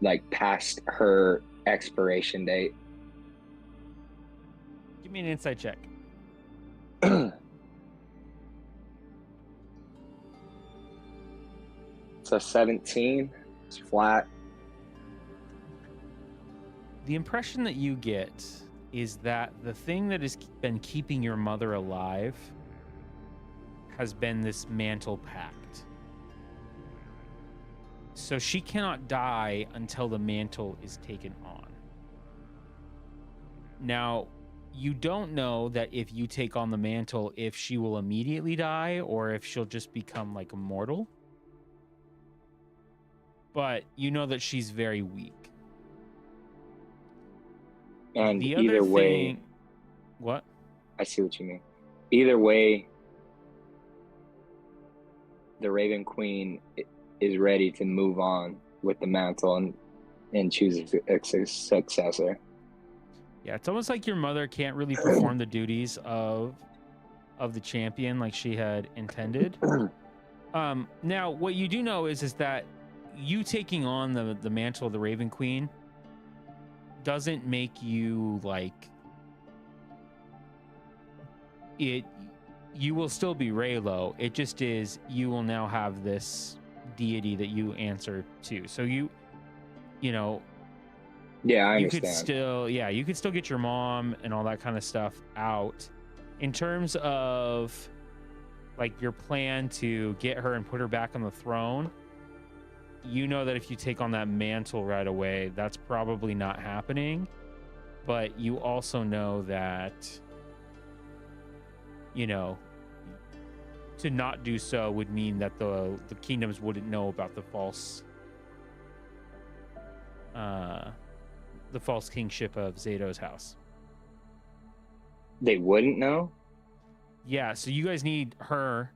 like past her expiration date? Give me an insight check. So 17, it's flat. The impression that you get is that the thing that has been keeping your mother alive has been this mantle pact. So she cannot die until the mantle is taken on. Now, You don't know that if you take on the mantle, if she will immediately die or if she'll just become like immortal. But you know that she's very weak. And The either other way, thing, what? I see what you mean. Either way, the Raven Queen is ready to move on with the mantle and choose a successor. Yeah, it's almost like your mother can't really perform the duties of the champion like she had intended. Now, what you do know is that you taking on the mantle of the Raven Queen doesn't make you like it. You will still be Raylo. It just is you will now have this deity that you answer to. So you know. Yeah, I you understand. You could still get your mom and all that kind of stuff out. In terms of like your plan to get her and put her back on the throne, you know that if you take on that mantle right away, that's probably not happening. But you also know that, you know, to not do so would mean that the kingdoms wouldn't know about the false kingship of Zato's house. They wouldn't know? Yeah, so you guys need her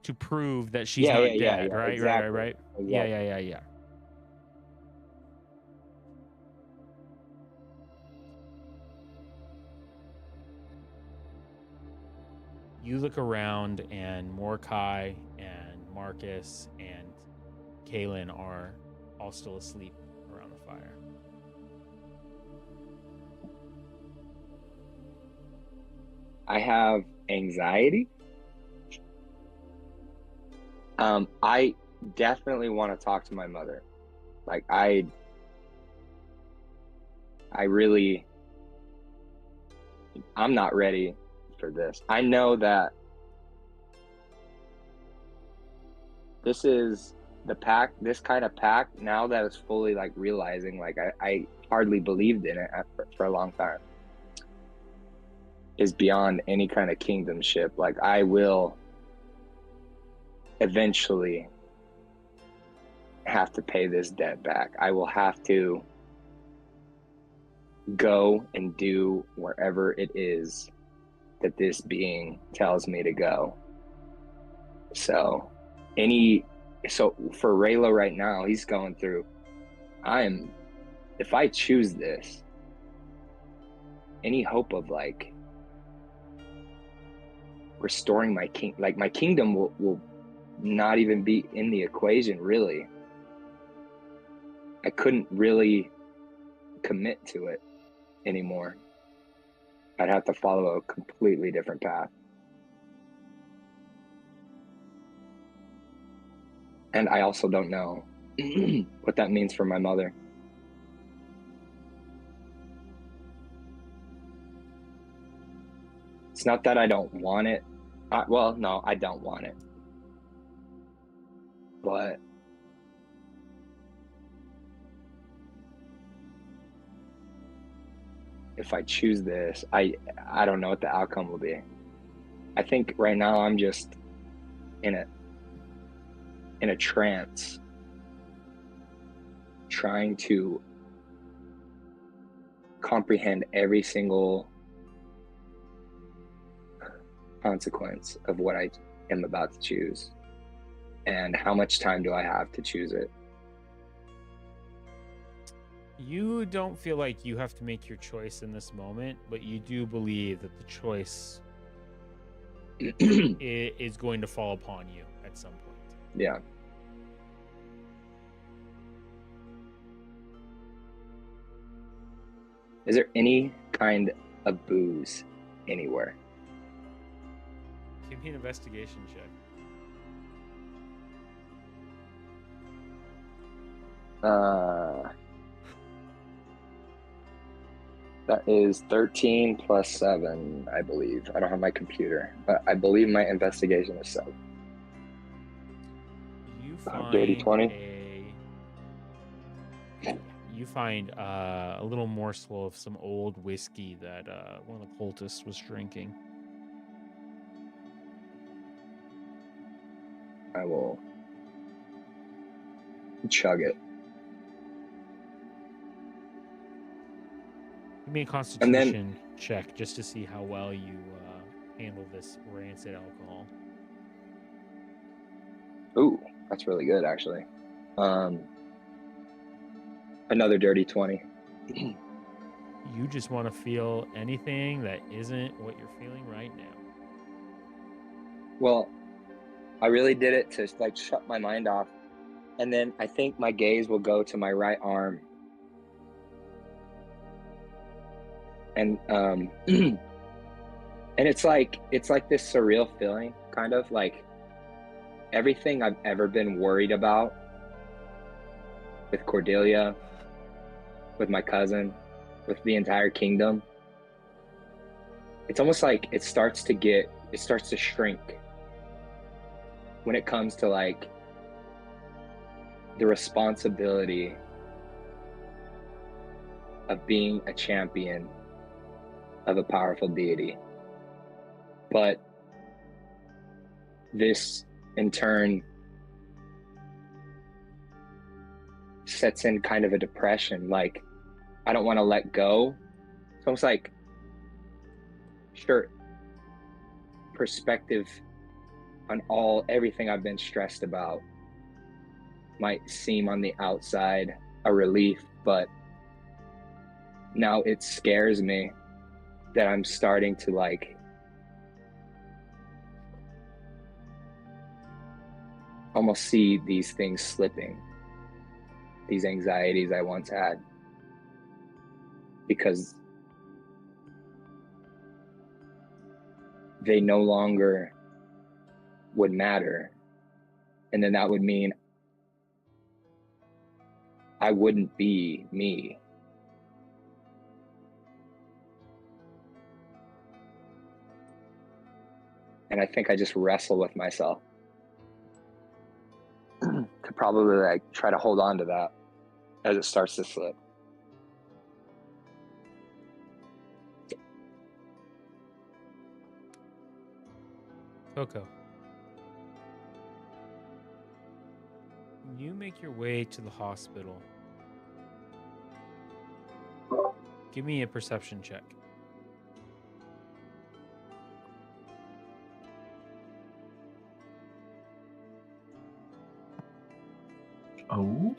to prove that she's not dead, right? Exactly. Right. Exactly. Yeah. You look around and Mordecai and Marcus and Kaylin are all still asleep around the fire. I have anxiety. I definitely want to talk to my mother. Like I'm not ready for this. I know that this is the pact, this kind of pact, now that it's fully like realizing, like I hardly believed in it for a long time, is beyond any kind of kingdomship. Like I will eventually have to pay this debt back. I will have to go and do wherever it is that this being tells me to go. So for Raylo right now, he's going through, if I choose this, any hope of like restoring my kingdom will not even be in the equation, really. I couldn't really commit to it anymore. I'd have to follow a completely different path. And I also don't know what that means for my mother. It's not that I don't want it. No, I don't want it. But if I choose this, I don't know what the outcome will be. I think right now I'm just in a trance, trying to comprehend every single consequence of what I am about to choose, and how much time do I have to choose it. You don't feel like you have to make your choice in this moment, but you do believe that the choice is going to fall upon you at some point. Yeah. Is there any kind of booze anywhere? Give me an investigation check. That is 13 plus 7, I believe. I don't have my computer, but I believe my investigation is 7. You find Dirty 20. you find a little morsel of some old whiskey that one of the cultists was drinking. I will chug it. Give me a constitution check just to see how well you handle this rancid alcohol. Ooh, that's really good, actually. Another dirty 20. You just want to feel anything that isn't what you're feeling right now. Well, I really did it to like shut my mind off. And then I think my gaze will go to my right arm. And and it's like this surreal feeling, kind of like everything I've ever been worried about with Cordelia, with my cousin, with the entire kingdom. It's almost like it starts to shrink when it comes to like the responsibility of being a champion of a powerful deity. But this in turn sets in kind of a depression. Like, I don't want to let go. It's almost like, sure, perspective on everything I've been stressed about might seem on the outside a relief, but now it scares me that I'm starting to like almost see these things slipping, these anxieties I once had, because they no longer would matter. And then that would mean I wouldn't be me. And I think I just wrestle with myself to probably like try to hold on to that as it starts to slip. Coco, you make your way to the hospital. Give me a perception check. Oh.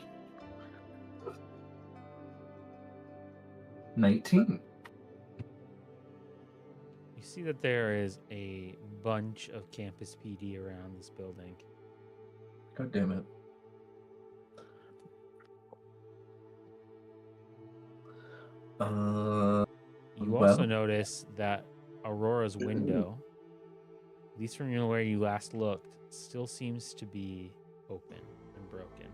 19. You see that there is a bunch of campus PD around this building. God damn it. You also notice that Aurora's window, at least from where you last looked, still seems to be open and broken.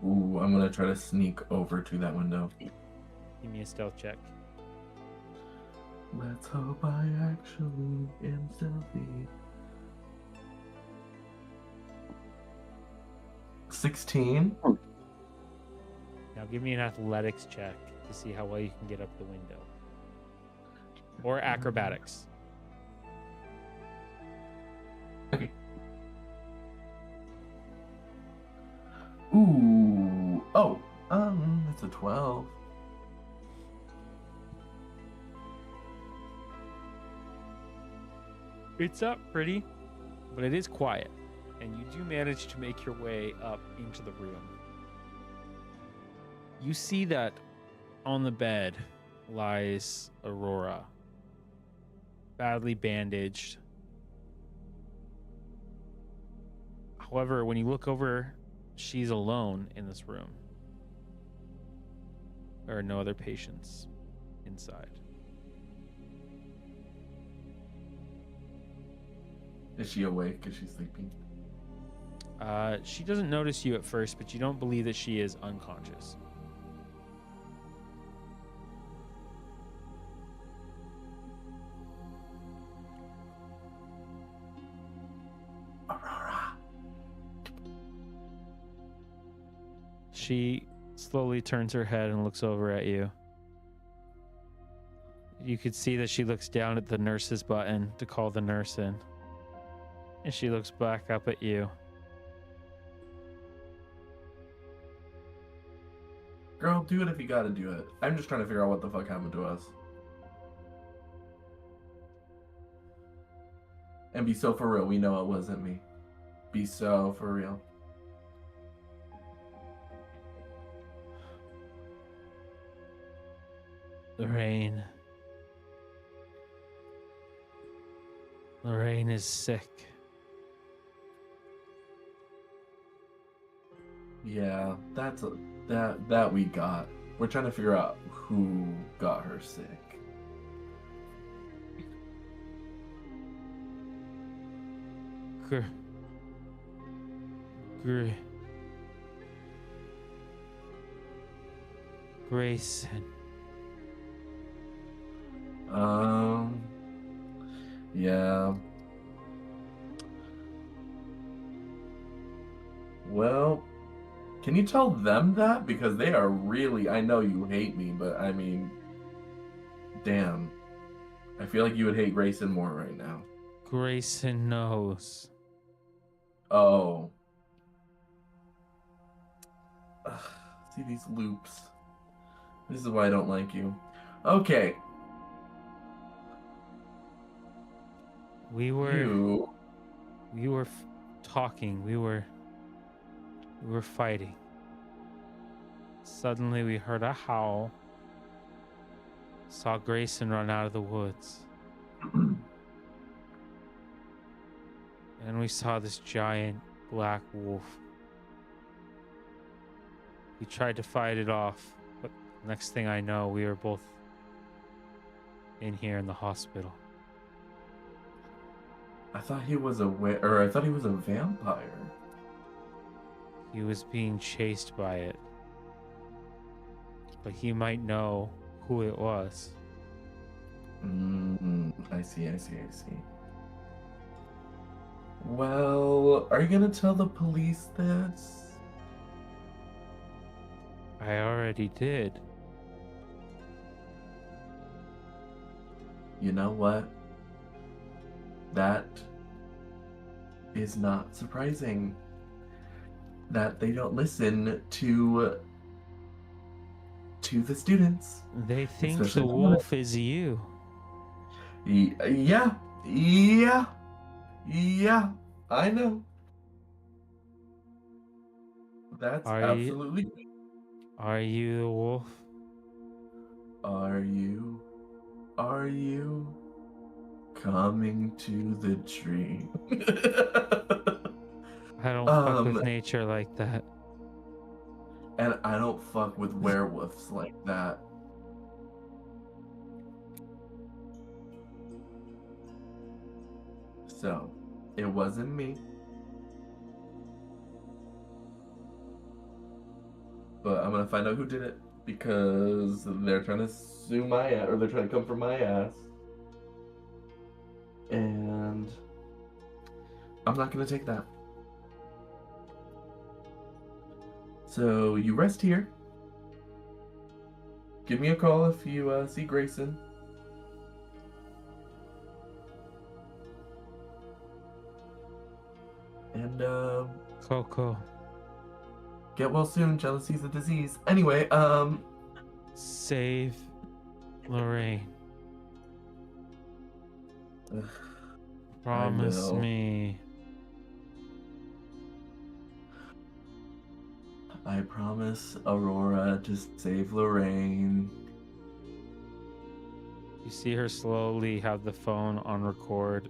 Ooh, I'm gonna try to sneak over to that window. Give me a stealth check. Let's hope I actually am stealthy. 16. Now give me an athletics check to see how well you can get up the window. Or acrobatics. Okay. Ooh. Oh. It's a 12. It's up pretty, but it is quiet, and you do manage to make your way up into the room. You see that on the bed lies Aurora, badly bandaged. However, when you look over, she's alone in this room. There are no other patients inside. Is she awake? Is she sleeping? She doesn't notice you at first, but you don't believe that she is unconscious. Aurora. She slowly turns her head and looks over at you. You could see that she looks down at the nurse's button to call the nurse in. And she looks back up at you. Girl, do it if you gotta do it. I'm just trying to figure out what the fuck happened to us. And be so for real, we know it wasn't me. Be so for real. Lorraine. Lorraine is sick. Yeah, that we got. We're trying to figure out who got her sick. Grayson. Yeah. Well, can you tell them that? Because they are really, I know you hate me, but I mean, damn. I feel like you would hate Grayson more right now. Grayson knows. Oh. Ugh, see these loops. This is why I don't like you. Okay. We were talking. We were fighting. Suddenly we heard a howl. Saw Grayson run out of the woods. And we saw this giant black wolf. We tried to fight it off, but next thing I know, we were both in here in the hospital. I thought he was a vampire. He was being chased by it. But he might know who it was. I see. Well, are you gonna tell the police this? I already did. You know what? That is not surprising. That they don't listen to the students. They think Especially the wolf is you. Yeah, I know. That's absolutely. Are you the wolf? Are you coming to the tree? I don't fuck with nature like that. And I don't fuck with werewolves like that. So, it wasn't me. But I'm gonna find out who did it because they're trying to sue my ass, or they're trying to come for my ass. And I'm not gonna take that. So you rest here. Give me a call if you see Grayson. And Coco. Get well soon. Jealousy's a disease. Anyway, Save Lorraine. Promise me. I promise Aurora to save Lorraine. You see her slowly have the phone on record.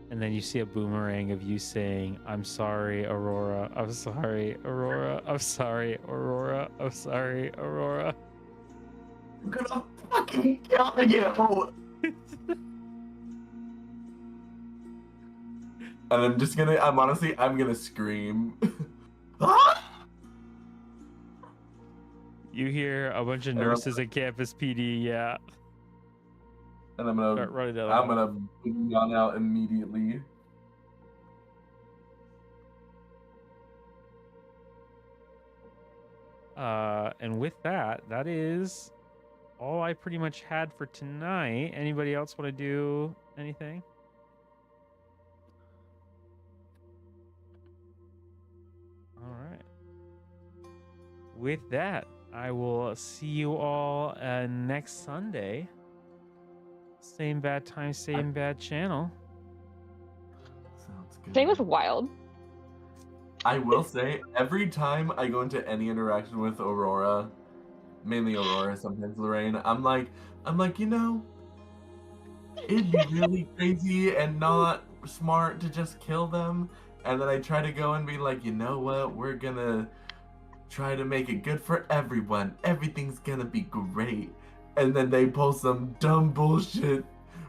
And then you see a boomerang of you saying, "I'm sorry, Aurora. I'm sorry, Aurora. I'm sorry, Aurora. I'm sorry, Aurora." I'm gonna fucking kill you! And I'm gonna scream. You hear a bunch of nurses at Campus PD, yeah. And I'm gonna boom on out immediately. And with that, that is all I pretty much had for tonight. Anybody else want to do anything? All right. With that, I will see you all next Sunday. Same bad time, same bad channel. Sounds good. Today was wild. I will say, every time I go into any interaction with Aurora, mainly Aurora, sometimes Lorraine, I'm like, you know, it'd be really crazy and not smart to just kill them. And then I try to go and be like, you know what, we're gonna try to make it good for everyone. Everything's gonna be great. And then they pull some dumb bullshit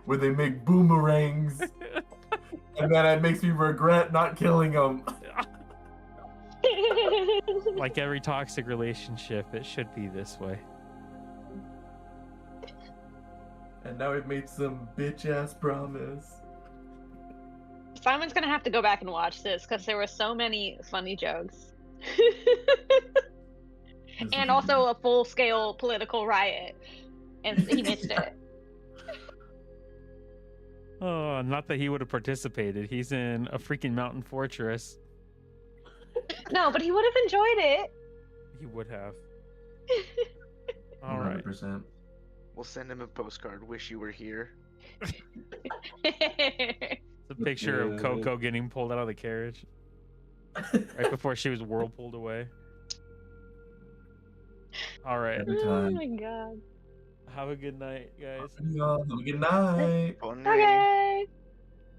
where they make boomerangs. And then it makes me regret not killing them. Like every toxic relationship, it should be this way. And now we've made some bitch-ass promise. Simon's gonna have to go back and watch this because there were so many funny jokes. And also a full-scale political riot. And he missed it. Oh, not that he would have participated. He's in a freaking mountain fortress. No, but he would have enjoyed it. He would have. All right. 100%. We'll send him a postcard. Wish you were here. It's a picture of Coco getting pulled out of the carriage right before she was whirlpooled away. All right. Every Oh time. my god. Have a good night, guys. Have a good night. Bon night. Okay.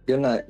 Good night.